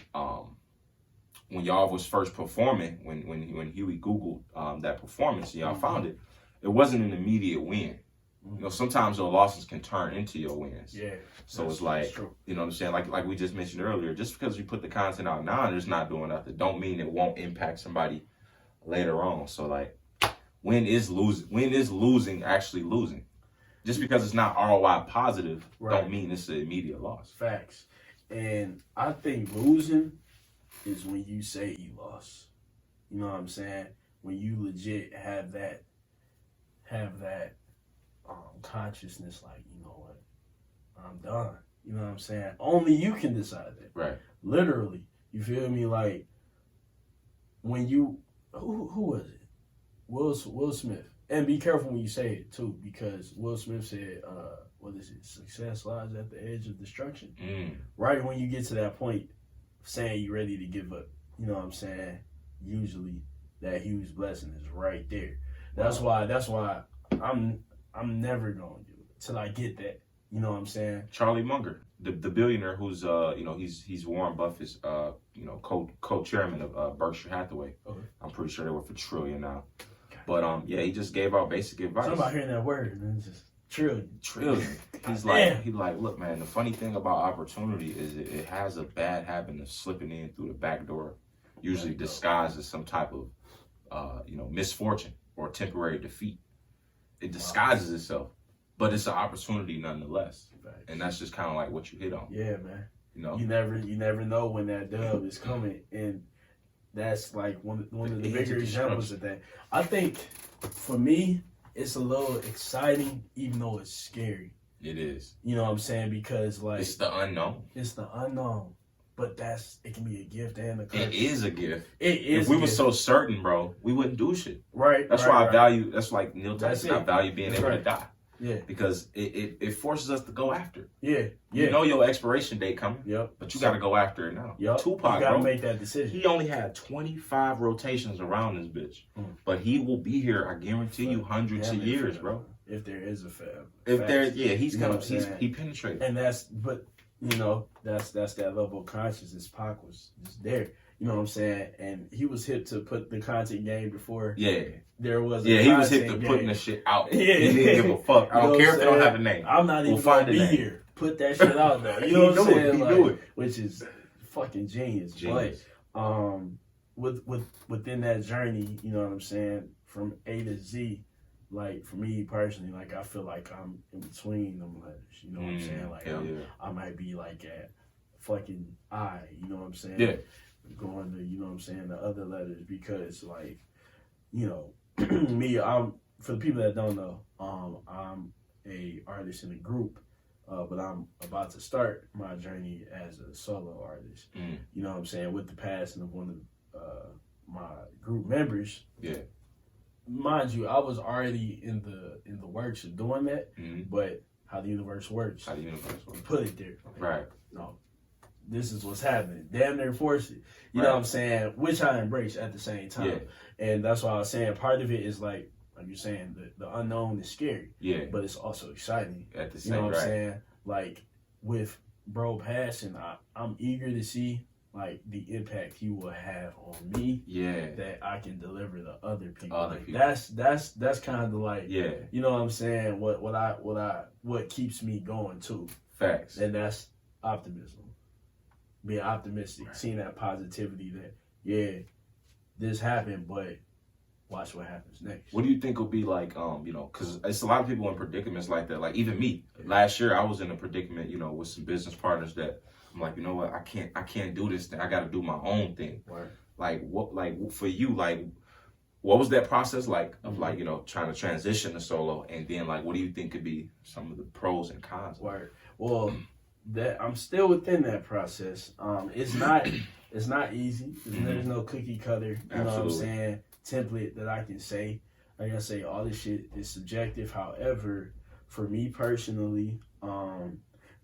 when y'all was first performing, when Huey Googled that performance, and y'all found it, it wasn't an immediate win. You know, sometimes your losses can turn into your wins. Yeah. So it's like, you know what I'm saying? Like we just mentioned earlier, just because you put the content out now and it's not doing nothing, don't mean it won't impact somebody later on. So like, when is losing actually losing? Just because it's not ROI positive, don't mean it's an immediate loss. Facts. And I think losing is when you say you lost. You know what I'm saying? When you legit have that consciousness, like, you know what, I'm done. You know what I'm saying? Only you can decide that. Right. Literally. You feel me? Like, when you, who was it? Will Smith. And be careful when you say it too, because Will Smith said, what is it? Success lies at the edge of destruction. Right when you get to that point, saying you're ready to give up, you know what I'm saying? Usually that huge blessing is right there. That's why I'm never gonna do it till I get that. You know what I'm saying? Charlie Munger, the billionaire who's you know, he's Warren Buffett's you know, co-chairman of Berkshire Hathaway. Okay. I'm pretty sure they worth $1 trillion now. But yeah, he just gave out basic advice. Something about hearing that word, man. It's just trillion. He's like, look, man. The funny thing about opportunity is it has a bad habit of slipping in through the back door, usually disguised as some type of, you know, misfortune or temporary defeat. It disguises itself, but it's an opportunity nonetheless, and that's just kind of like what you hit on. Yeah, man. You know, you never know when that dub is coming, and that's like one of the bigger examples of that. I think for me, it's a little exciting, even though it's scary. It is. You know what I'm saying? Because like it's the unknown. It's the unknown. But it can be a gift and a curse. It is a gift. It is. If we were so certain, bro, we wouldn't do shit. Right. That's why I value. That's like Neil Tyson. I value being able to die. Yeah. Because it forces us to go after. Yeah. You know your expiration date coming. Yep. But you got to go after it now. Yep. Tupac, you got to make that decision. He only had 25 rotations around this bitch, but he will be here. I guarantee you, hundreds of years, bro. If there is a fab. If there, he's gonna. He penetrated. And that's that level of consciousness. Pac was just there. You know what I'm saying? And he was hip to put the content game before. Yeah. There was. He was hip to putting the shit out. Yeah. He didn't give a fuck. I don't care if it don't have a name. I'm not even gonna be here. Put that shit out though. You know what I'm saying? He do it. Which is fucking genius. But within that journey, you know what I'm saying, from A to Z, like for me personally, like I feel like I'm in between them letters. You know what I'm saying? Like I might be like at fucking I. You know what I'm saying? Yeah. Going to, you know what I'm saying, the other letters, because like, you know, me, I'm, for the people that don't know, I'm a artist in a group, but I'm about to start my journey as a solo artist. You know what I'm saying? With the passing of one of my group members. Yeah. Mind you, I was already in the works of doing that, but how the universe works. How the universe works. Put it there. Right. No. This is what's happening. Damn near force it. You know what I'm saying? Which I embrace at the same time. Yeah. And that's why I was saying part of it is like you're saying, the unknown is scary. Yeah. But it's also exciting. At the same You know what I'm saying? Like with bro passing, I'm eager to see like the impact he will have on me. Yeah. That I can deliver to other people. Other Like, people. That's kind of like, Yeah. you know what I'm saying? What keeps me going too. Facts. And that's optimism. Being optimistic, seeing that positivity that, yeah, this happened, but watch what happens next. What do you think will be like, you know, because it's a lot of people in predicaments like that. Like even me, last year I was in a predicament, you know, with some business partners that I'm like, you know what, I can't do this thing. I got to do my own thing. Right. Like for you, like, what was that process like of like, you know, trying to transition to solo, and then like, what do you think could be some of the pros and cons? Right. Well, that I'm still within that process. It's not easy. There's no cookie cutter. You know what I'm saying? Template that I can say. Like I say, all this shit is subjective. However, for me personally,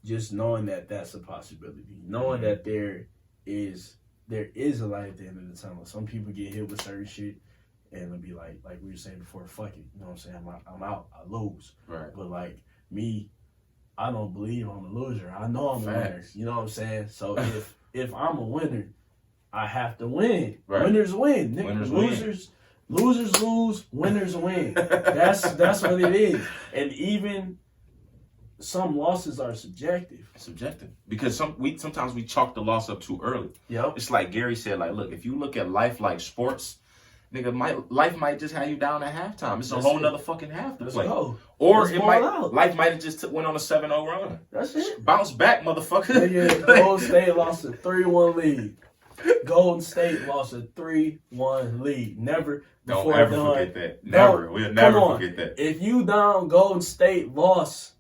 just knowing that that's a possibility, knowing that there is a light at the end of the tunnel. Some people get hit with certain shit and it'll be like we were saying before, fuck it. You know what I'm saying? I'm out. I lose. Right. But like me, I don't believe I'm a loser. I know I'm a winner. You know what I'm saying? So if I'm a winner, I have to win. Right. Winners win. Losers lose. Winners win. That's what it is. And even some losses are subjective. Subjective, because sometimes we chalk the loss up too early. Yep. It's like Gary said, like, look, if you look at life like sports, nigga, life might just have you down at halftime. It's a whole nother fucking half to play. Or life might have just went on a 7-0 run. That's it. Bounce back, motherfucker. Nigga, Golden State lost a 3-1 lead. Golden State lost a 3-1 lead. Never. Don't ever forget that. Never. We'll never forget that. If you down, Golden State lost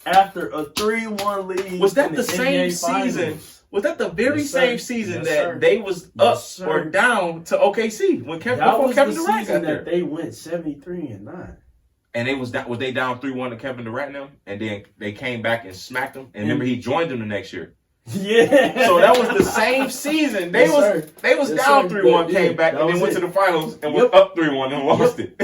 after a 3-1 lead. Was that the same season? Was that the very same season that they was up or down to OKC when Kevin Durant got there? That they went 73-9. And was they down 3-1 to Kevin Durant now, and then they came back and smacked him. And remember, he joined them the next year. Yeah. So that was the same season. They was down 3-1, came back, and then went to the finals and went up 3-1 and lost it.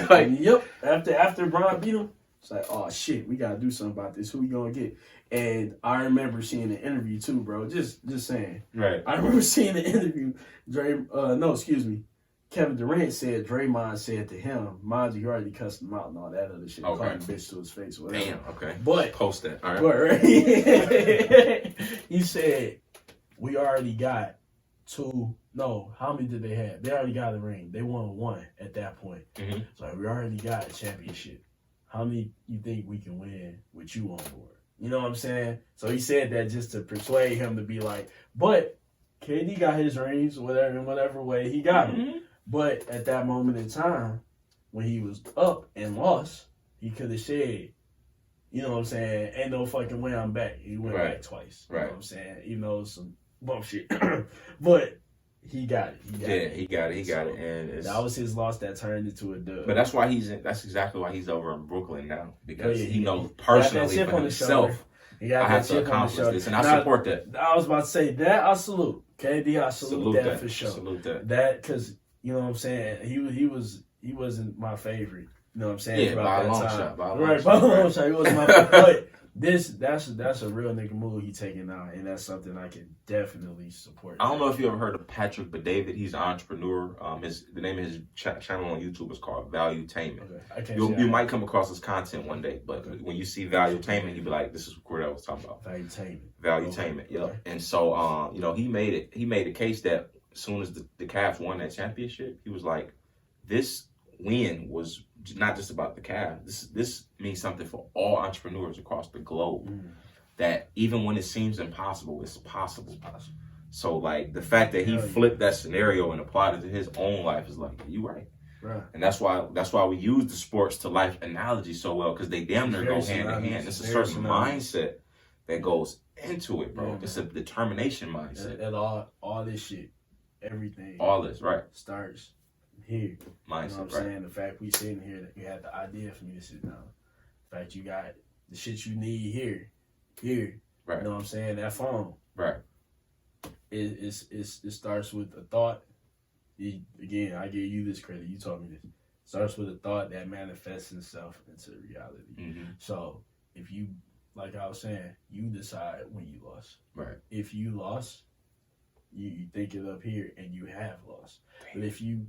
After Bron beat him, it's like, oh shit, we gotta do something about this. Who we gonna get? And I remember seeing an interview too, bro. Just saying. Right. I remember seeing the interview. Kevin Durant said Draymond said to him, mind you, he already cussed him out and all that other shit. Okay. Called the bitch to his face or whatever. Damn, okay. But post that. All right. He said, we already got how many did they have? They already got a ring. They won one at that point. Mm-hmm. So we already got a championship. How many you think we can win with you on board? You know what I'm saying? So he said that just to persuade him to be like, but KD got his rings, whatever, in whatever way he got them. But at that moment in time, when he was up and lost, he could have said, you know what I'm saying, ain't no fucking way I'm back. He went back twice. You know what I'm saying? Even though it's some bump shit. But he got it. He got it. And that was his loss that turned into a dub. But that's why that's exactly why he's over in Brooklyn now. Because he knows personally for himself, I have to accomplish this. And I support that. I was about to say that I salute. KD, I salute that for sure. Salute that. That, because, you know what I'm saying, he wasn't my favorite. You know what I'm saying? Yeah, by a long shot. By a long shot. He wasn't my favorite. But that's a real nigga move he taking now, and that's something I can definitely support. I don't know if you ever heard of Patrick David. He's an entrepreneur. The name of his channel on YouTube is called Valuetainment. Okay. You might come across his content one day, but when you see Valuetainment, you'll be like, "This is what Cordell was talking about." Valuetainment. Yep. Okay. And so, he made a case that as soon as the Cavs won that championship, he was like, "This win was not just about the calf. This means something for all entrepreneurs across the globe. That even when it seems impossible, it's possible. So like the fact that he flipped that scenario and applied it to his own life is like, you right. Right. And that's why we use the sports to life analogy so well, because they damn near go hand in hand. It's a certain mindset that goes into it, bro. It's a determination mindset. And all this shit, everything. All this, right. Starts here. Mindset, you know what I'm saying? The fact we sitting here, that you had the idea for me to sit down. The fact you got the shit you need here. Right. You know what I'm saying? That phone. Right. It starts with a thought. Again, I give you this credit. You told me this. It starts with a thought that manifests itself into reality. So if you, like I was saying, you decide when you lost. Right. If you lost, you think it up here and you have lost. But if you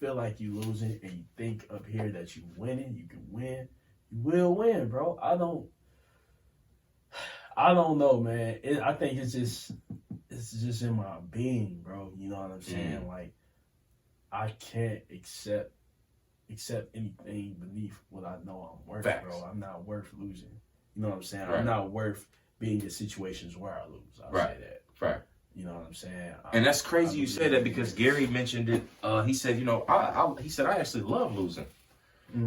feel like you losing and you think up here that you winning, you can win, you will win, bro. I don't know, man. I think it's just in my being, bro. You know what I'm saying? Like, I can't accept anything beneath what I know I'm worth, bro. I'm not worth losing. You know what I'm saying? Right. I'm not worth being in situations where I lose. I'll say that. Right. You know what I'm saying? And that's crazy you say that, because Gary mentioned it. He said, you know, I actually love losing.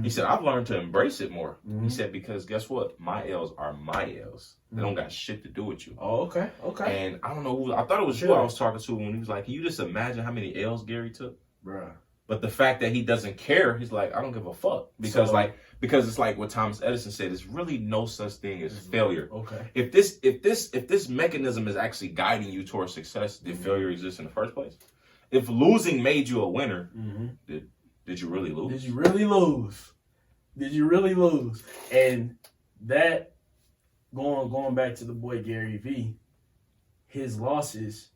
He said, I've learned to embrace it more. He said, because guess what? My L's are my L's. They don't got shit to do with you. Oh, okay. And I don't know I thought it was you I was talking to when he was like, can you just imagine how many L's Gary took? Bruh. But the fact that he doesn't care, he's like, I don't give a fuck. Because it's like what Thomas Edison said, there's really no such thing as failure. Okay. If this mechanism is actually guiding you towards success, did failure exist in the first place? If losing made you a winner, did you really lose? Did you really lose? Did you really lose? And that, going back to the boy Gary V, his losses,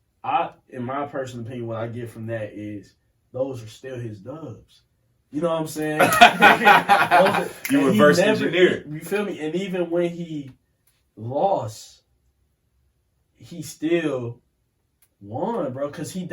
in my personal opinion, what I get from that is those are still his dubs. You know what I'm saying? You reverse engineered. You feel me? And even when he lost, he still won, bro, because Gary V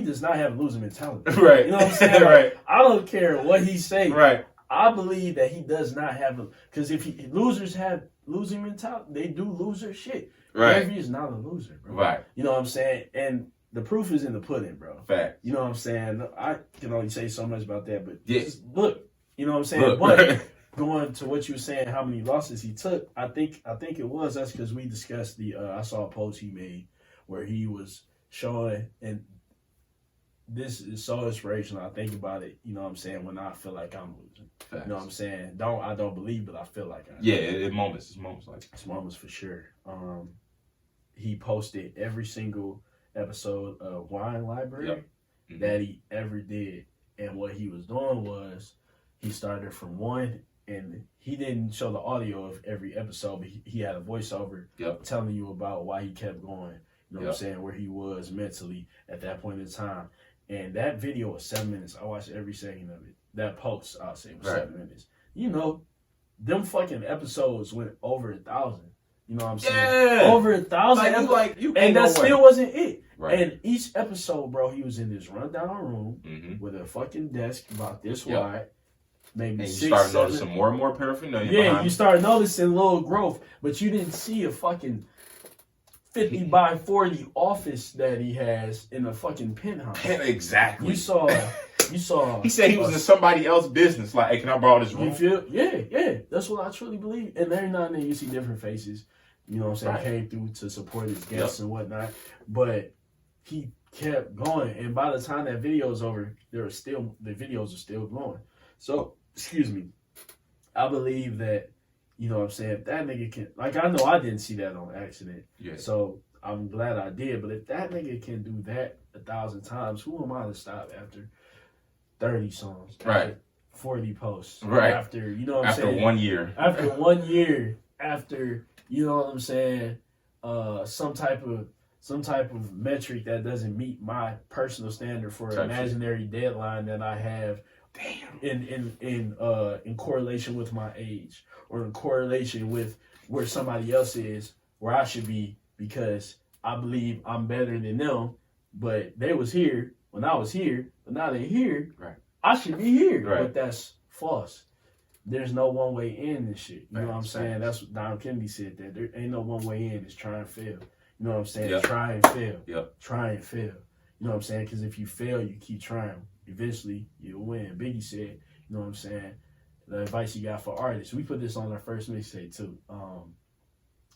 does not have a losing mentality. Right. You know what I'm saying? Right. I don't care what he say. Right. I believe that he does not have because if losers have losing mentality, they do loser shit. Right. Gary V is not a loser, bro. Right. You know what I'm saying? And the proof is in the pudding, bro. Fact. You know what I'm saying? I can only say so much about that, but just look, you know what I'm saying? Look. But going to what you were saying, how many losses he took, I think that's because we discussed I saw a post he made where he was showing, and this is so inspirational. I think about it, you know what I'm saying, when I feel like I'm losing. Facts. You know what I'm saying? I don't believe, but I feel like I am. Yeah, it's moments like It's moments for sure. He posted every single episode of Wine Library that he ever did. And what he was doing was he started from one, and he didn't show the audio of every episode, but he had a voiceover telling you about why he kept going. You know what I'm saying? Where he was mentally at that point in time. And that video was 7 minutes. I watched every second of it. That post, I'll say, was 7 minutes. You know, them fucking episodes went over 1,000. You know what I'm saying? Yeah. Over 1,000. And that still wasn't it. Right. And each episode, bro, he was in this rundown room with a fucking desk about this wide. Maybe and 6, you start 7. noticing more and more paraphernalia. Yeah, you start noticing little growth, but you didn't see a fucking 50 by 40 office that he has in a fucking penthouse. Exactly. You saw. He said he was in somebody else's business. Like, hey, can I borrow this room? You feel? Yeah. That's what I truly believe. And every now and then you see different faces. You know what I'm saying? Came through to support his guests and whatnot. But he kept going, and by the time that video is over, the videos are still going. So, excuse me, I believe that, you know what I'm saying, if that nigga can, like, I know I didn't see that on accident, so I'm glad I did, but if that nigga can do that 1,000 times, who am I to stop after 30 songs, after 40 posts, after, you know what I'm saying? After 1 year. After 1 year, after, you know what I'm saying, some type of metric that doesn't meet my personal standard for an imaginary deadline that I have in correlation with my age, or in correlation with where somebody else is, where I should be, because I believe I'm better than them, but they was here when I was here, but now they're here. Right. I should be here, Right. but that's false. There's no one way in this shit. You know what I'm Facts, saying? facts. That's what Don Kennedy said, that there ain't no one way in. It's try and fail. You know what I'm saying? Yep. Try and fail. Yep. Try and fail. You know what I'm saying? Because if you fail, you keep trying. Eventually, you'll win. Biggie said, you know what I'm saying? The advice you got for artists. We put this on our first mixtape too.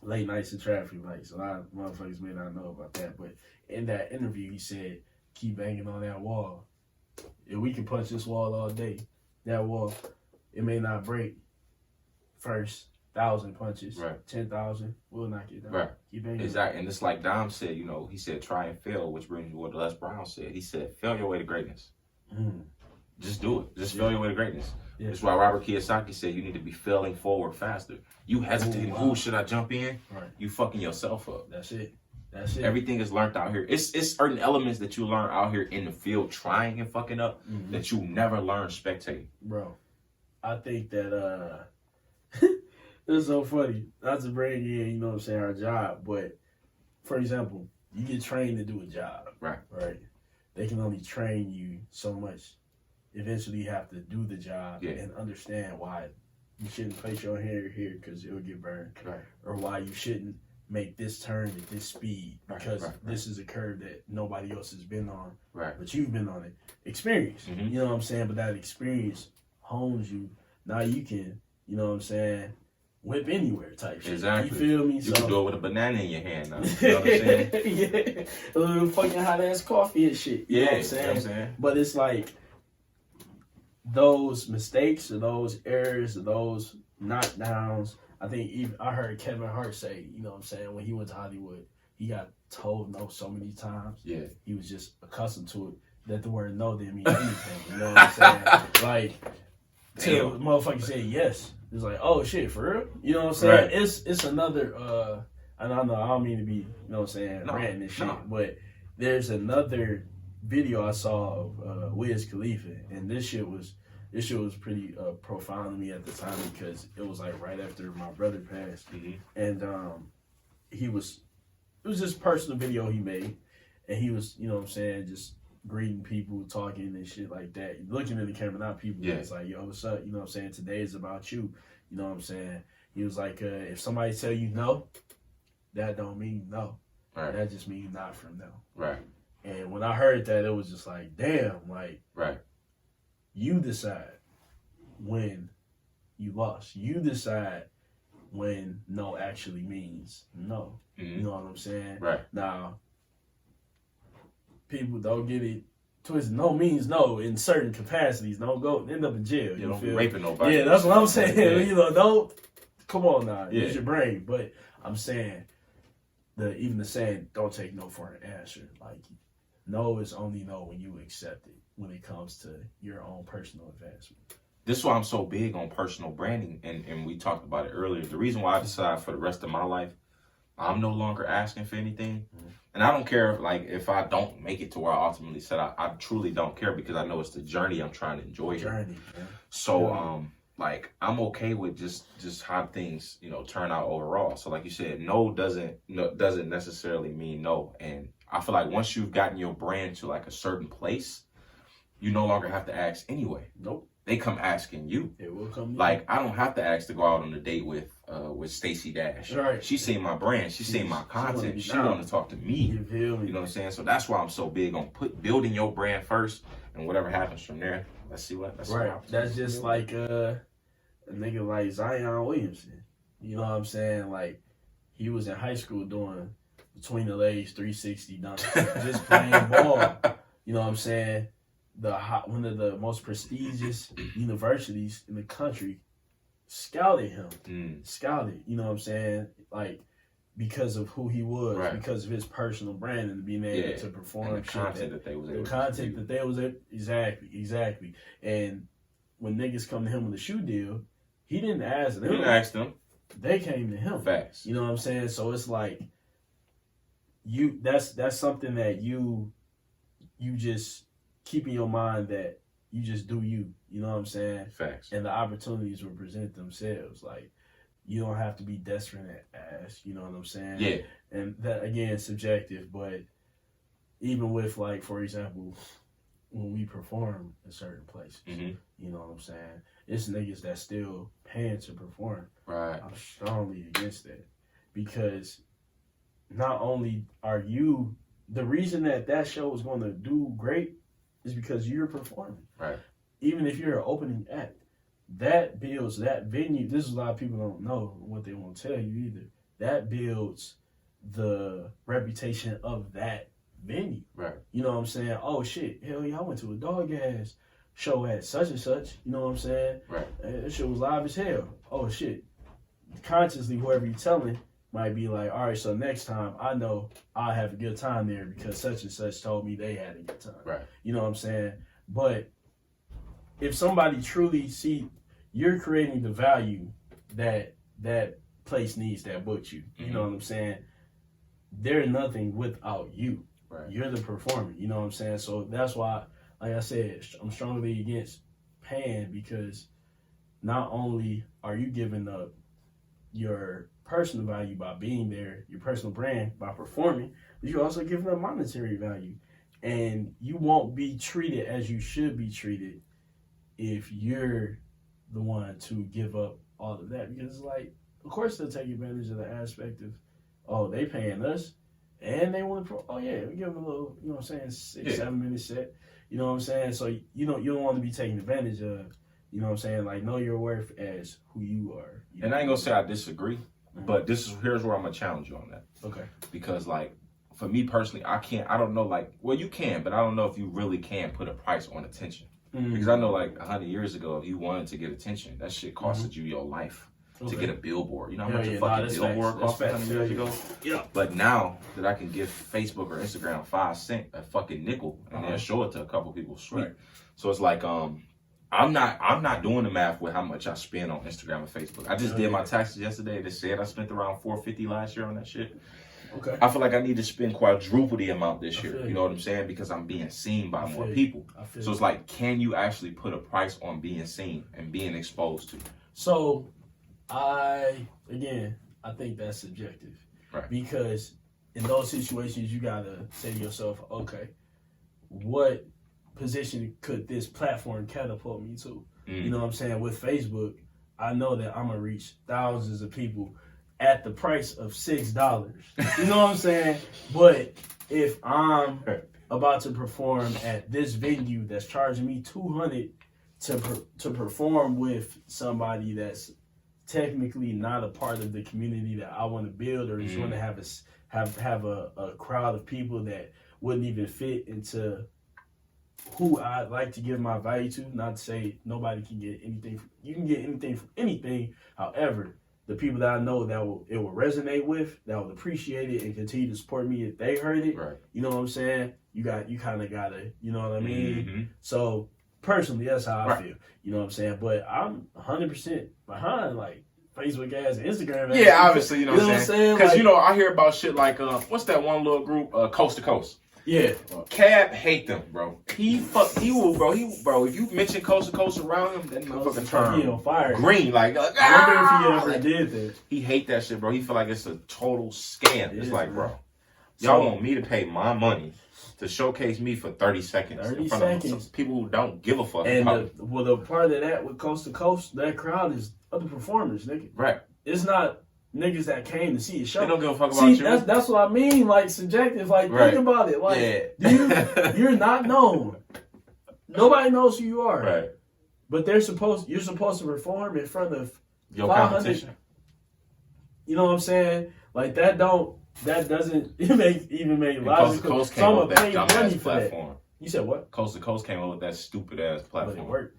Late nights and traffic lights. A lot of motherfuckers may not know about that, but in that interview, he said, "Keep banging on that wall. If we can punch this wall all day, that wall, it may not break first 1,000 punches, Right. 10,000, we'll knock it down. Right. Keep banging. Exactly. And it's like Dom said, you know, he said, try and fail, which brings me to what Les Brown said. He said, fail your way to greatness. Mm. Just do it. Just fail your way to greatness. Yeah. That's why Robert Kiyosaki said you need to be failing forward faster. You hesitating, Ooh, wow. who should I jump in? Right. You fucking yourself up. That's it. That's it. Everything is learned out here. It's certain elements that you learn out here in the field trying and fucking up that you never learn spectating. Bro, I think that it's so funny. Not to bring in, you know what I'm saying, our job, but for example, you get trained to do a job. Right. Right. They can only train you so much. Eventually you have to do the job and understand why you shouldn't place your hair here because it will get burned. Right. Or why you shouldn't make this turn at this speed because this is a curve that nobody else has been on. Right. But you've been on it. Experience. Mhm. You know what I'm saying? But that experience hones you. Now you can, you know what I'm saying, whip anywhere type shit. Exactly. You feel me? You can do it with a banana in your hand now. You know what I'm saying? Yeah. A little fucking hot ass coffee and shit. You know what I'm You know saying? what I'm saying? But it's like those mistakes or those errors or those knockdowns. I think even I heard Kevin Hart say, you know what I'm saying, when he went to Hollywood, he got told no so many times. Yeah. He was just accustomed to it that the word no didn't mean anything. You know what I'm saying? Like, till the motherfucker said yes. It's like, oh shit, for real? You know what I'm saying? Right. It's another and I know I don't mean to be, you know what I'm saying, ranting and shit, but there's another video I saw of Wiz Khalifa, and this shit was pretty profound to me at the time because it was like right after my brother passed, and it was just a personal video he made, and he was, you know what I'm saying, just greeting people, talking and shit like that, looking at the camera, not people. It's like, yo, what's up? You know what I'm saying? Today is about you. You know what I'm saying? He was like, if somebody tell you no, that don't mean no. Right. That just means not from them. Right. And when I heard that, it was just like, damn, like, right. You decide when you lost. You decide when no actually means no. Mm-hmm. You know what I'm saying? Right. Now, people don't get it twisted. No means no in certain capacities. Don't go end up in jail. You don't feel be raping nobody. Yeah, that's what I'm saying. Yeah. You know, don't come on now. Yeah. Use your brain. But I'm saying even the saying, don't take no for an answer. Like, no is only no when you accept it when it comes to your own personal advancement. This is why I'm so big on personal branding, and we talked about it earlier. The reason why I decided for the rest of my life, I'm no longer asking for anything. And I don't care if I don't make it to where I ultimately said I truly don't care because I know it's the journey I'm trying to enjoy here. So I'm okay with just how things, turn out overall. So like you said, no doesn't necessarily mean no. And I feel like once you've gotten your brand to like a certain place, you no longer have to ask anyway. Nope. They come asking you. It will come. Like I don't have to ask to go out on a date with Stacey Dash. Right. She seen my brand. She seen my content. She want to talk to me. You feel me? You know what I'm saying? So that's why I'm so big on building your brand first, and whatever happens from there, let's see what. That's just like a nigga like Zion Williamson. You know what I'm saying? Like he was in high school doing between the legs 360 dunks, just playing ball. You know what I'm saying? One of the most prestigious universities in the country scouted him. Scouted, you know what I'm saying? Like, because of who he was, because of his personal brand and being able to perform and the content that they was able exactly. And when niggas come to him with a shoe deal, he didn't ask them. He didn't ask them. They came to him. Facts. You know what I'm saying? So it's like that's something that you just keep in your mind, that you just do you. You know what I'm saying? Facts. And the opportunities will present themselves. Like, you don't have to be desperate at ask. You know what I'm saying? Yeah. And that, again, is subjective. But even with, like, for example, when we perform in certain places. Mm-hmm. You know what I'm saying? It's niggas that still paying to perform. Right. I'm strongly against that because not only are you the reason that show is going to do great is because you're performing. Right. Even if you're an opening act, that builds that venue. This is a lot of people don't know what they won't tell you either. That builds the reputation of that venue. Right. You know what I'm saying? Oh shit, hell yeah, I went to a dog ass show at such and such. You know what I'm saying? Right. That shit was live as hell. Oh shit. Consciously, whoever you're telling might be like, all right, so next time I know I'll have a good time there because such and such told me they had a good time. Right. You know what I'm saying? But if somebody truly see you're creating the value that that place needs that booked you, you know what I'm saying? They're nothing without you. Right. You're the performer. You know what I'm saying? So that's why, like I said, I'm strongly against paying because not only are you giving up your personal value by being there, your personal brand by performing, but you're also giving up monetary value. And you won't be treated as you should be treated if you're the one to give up all of that. Because it's like, of course they'll take advantage of the aspect of, oh, they paying us and they want to, oh yeah, we give them a little, you know what I'm saying, 6-7 minute set. You know what I'm saying? So you don't want to be taken advantage of. You know what I'm saying? Like, know your worth as who you are. You And I ain't gonna say I disagree, Mm-hmm. but here's where I'm gonna challenge you on that. Okay. Because like for me personally, I don't know, like, well, you can, but I don't know if you really can put a price on attention. Mm-hmm. Because I know like 100 years ago, if you wanted to get attention, that shit costed you your life to get a billboard. You know how much a fucking billboard cost 100 years ago? Yeah. But now that I can give Facebook or Instagram 5 cents, a fucking nickel, and they'll show it to a couple people, sweet. Right. So it's like, I'm not doing the math with how much I spend on Instagram and Facebook. I just did my taxes yesterday. They said I spent around $450 last year on that shit. Okay. I feel like I need to spend quadruple the amount this year. feel You know what I'm saying? Because I'm being seen by more you. people. I feel So it's like, can you actually put a price on being seen and being exposed to? So, I think that's subjective. Right. Because in those situations, you gotta say to yourself, okay, what position could this platform catapult me to? You know what I'm saying? With Facebook, I know that I'm gonna reach thousands of people at the price of $6. You know what I'm saying? But if I'm about to perform at this venue that's charging me $200 to perform with somebody that's technically not a part of the community that I want to build, or is going to have a crowd of people that wouldn't even fit into who I'd like to give my value to. Not to say nobody can get anything. You can get anything from anything. However, the people that I know that it will resonate with, that will appreciate it and continue to support me if they heard it. Right. You know what I'm saying? You kind of gotta, you know what I mean? Mm-hmm. So personally, that's how I feel. You know what I'm saying? But I'm 100% behind like Facebook ads and Instagram ads. Yeah, obviously, you know what I'm saying? Because, like, you know, I hear about shit like, what's that one little group, Coast to Coast? Yeah. Cab hate them, bro. If you mention Coast to Coast around him, that motherfucker turn on fire. green, like, I wonder if he ever did that. He hate that shit, bro. He feel like it's a total scam. It's like, man. bro, y'all want me to pay my money to showcase me for 30 seconds. 30 in front seconds. Of some people who don't give a fuck. And the part of that with Coast to Coast, that crowd is other performers, nigga. Right. It's not niggas that came to see a show. They don't give a fuck about you. That's what I mean. Like subjective. Like think about it. Like you're not known. Nobody knows who you are. Right. But you're supposed to perform in front of your 500. competition. You know what I'm saying? Like that doesn't even make logical. Coast to Coast came up with that dumbass platform. You said what? Coast to Coast came up with that stupid ass platform. But it worked.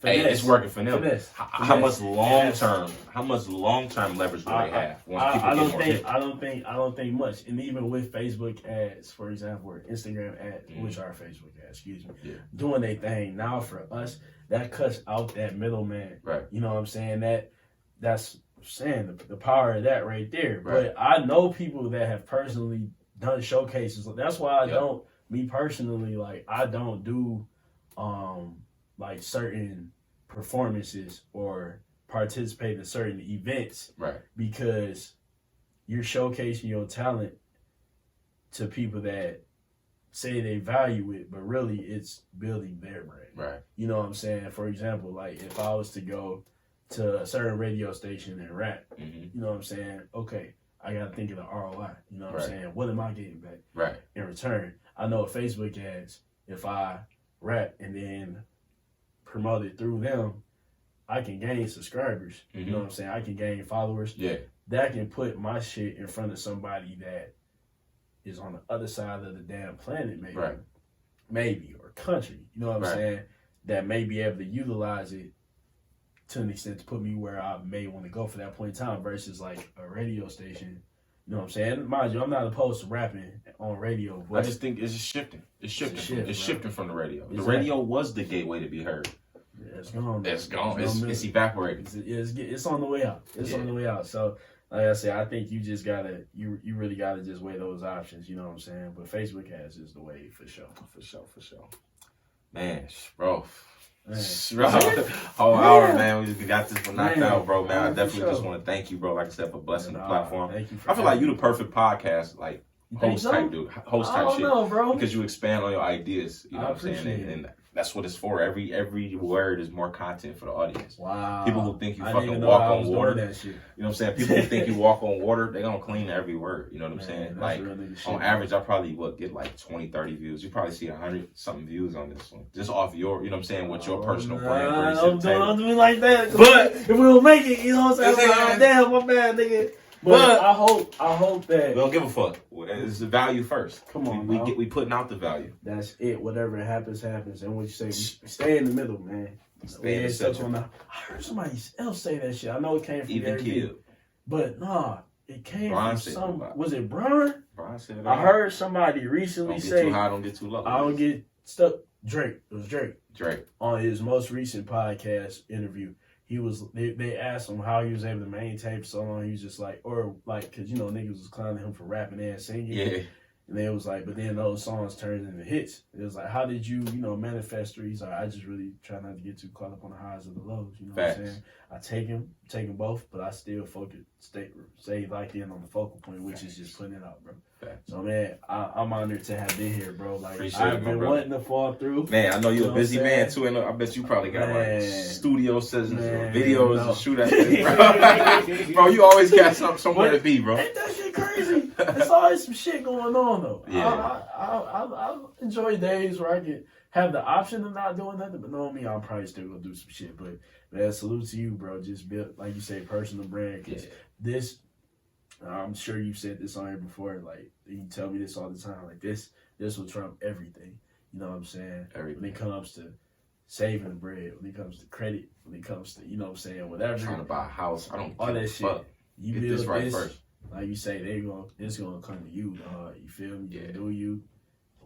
Hey, it's working for them. Finesse. How much long term leverage do they have? I don't think much. And even with Facebook ads, for example, or Instagram ads, which are Facebook ads, doing their thing now for us, that cuts out that middleman. Right. You know what I'm saying? That's saying the power of that right there. Right. But I know people that have personally done showcases. That's why me personally, like I don't do like certain performances or participate in certain events, right? Because you're showcasing your talent to people that say they value it, but really it's building their brand. Right. You know what I'm saying? For example, like if I was to go to a certain radio station and rap, you know what I'm saying? Okay, I got to think of the ROI. You know what I'm saying? What am I getting back in return? I know Facebook ads, if I rap and then promote it through them, I can gain subscribers. You know what I'm saying? I can gain followers. Yeah. That can put my shit in front of somebody that is on the other side of the damn planet, maybe. Right. Maybe, or country. You know what I'm saying? That may be able to utilize it to an extent to put me where I may want to go for that point in time versus like a radio station. You know what I'm saying? Mind you, I'm not opposed to rapping on radio, but I just think it's just shifting. It's shifting. It's shifting from the radio. Exactly. The radio was the gateway to be heard. Yeah, it's gone. It's gone. It's evaporating. It's on the way out. It's on the way out. So, like I said, I think you just gotta, you really gotta just weigh those options. You know what I'm saying? But Facebook ads is the way for sure. For sure. Man, bro. Whole hour, man. We got this one knocked out, bro. Man, I definitely just want to thank you, bro. Like I said, for blessing the platform. Thank you. I feel like you the perfect podcast, like host type dude, host type shit. Know, bro. Because you expand on your ideas. You know what I'm saying? It. And that's what it's for. Every word is more content for the audience. Wow. People who think you fucking walk on water. That shit. You know what I'm saying? People who think you walk on water, they gonna clean every word. You know what I'm saying? Like on average, I probably get like 20, 30 views. You probably see 100 something views on this one, just off your, you know what I'm saying, with your personal brand. Don't do me like that. But if we don't make it, you know what I'm saying? Like, damn, my bad, nigga. But I hope that we don't give a fuck. It's the value first. Come on, we putting out the value. That's it. Whatever happens. And what you say, stay in the middle, man. Stay in the center. I heard somebody else say that shit. I know it came from Even Kid, but nah, it came Brian from some. Was it Brian? Brian said it. I heard somody recently say, "Don't get too high, don't get too low." I don't get stuck. Drake. It was Drake. Drake on his most recent podcast interview. They asked him how he was able to maintain for so long. He was just like, cause you know niggas was clowning him for rapping and singing. Yeah. And they was like, but then those songs turned into hits. It was like, how did you manifest through? He's like, I just really try not to get too caught up on the highs or the lows. You know what I'm saying? I take them both, but I still stay locked in on the focal point, which is just putting it out, bro. So man, I'm honored to have been here, bro. Like I've been wanting to fall through. Man, I know you're a busy man too, and I bet you probably got like studio sessions or videos to shoot at this, bro. Bro, you always got somewhere to be, bro. Ain't that shit crazy? There's always some shit going on though. Yeah. I enjoy days where I can have the option of not doing nothing, but knowing me, I'm probably still gonna do some shit. But man, salute to you, bro. Just build, like you say, personal brand. Cause this. I'm sure you've said this on here before. Like you tell me this all the time. Like this will trump everything. You know what I'm saying? Everything. When it comes to saving the bread, when it comes to credit, when it comes to what I'm saying, whatever. Trying to buy a house, I don't. All that shit. Fuck. You get build this right first. Like you say, it's gonna come to you, dog. You feel me? Yeah. Do you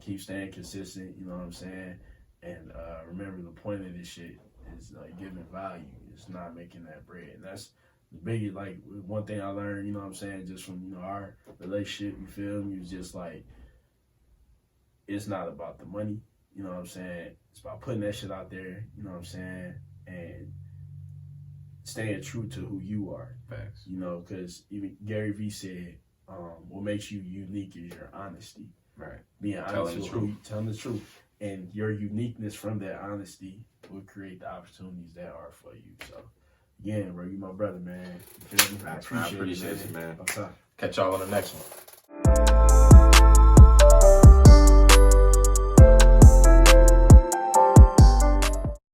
keep staying consistent? You know what I'm saying? And remember, the point of this shit is like giving value. It's not making that bread. And that's the biggest, like, one thing I learned, you know what I'm saying, just from, our relationship, you feel me, was just like, it's not about the money, you know what I'm saying, it's about putting that shit out there, you know what I'm saying, and staying true to who you are. Facts. You know, because even Gary Vee said, what makes you unique is your honesty. Right. Being honest with who you, telling the truth. And your uniqueness from that honesty will create the opportunities that are for you, so. Yeah, bro, you my brother, man. I appreciate it, man. Catch y'all on the next one.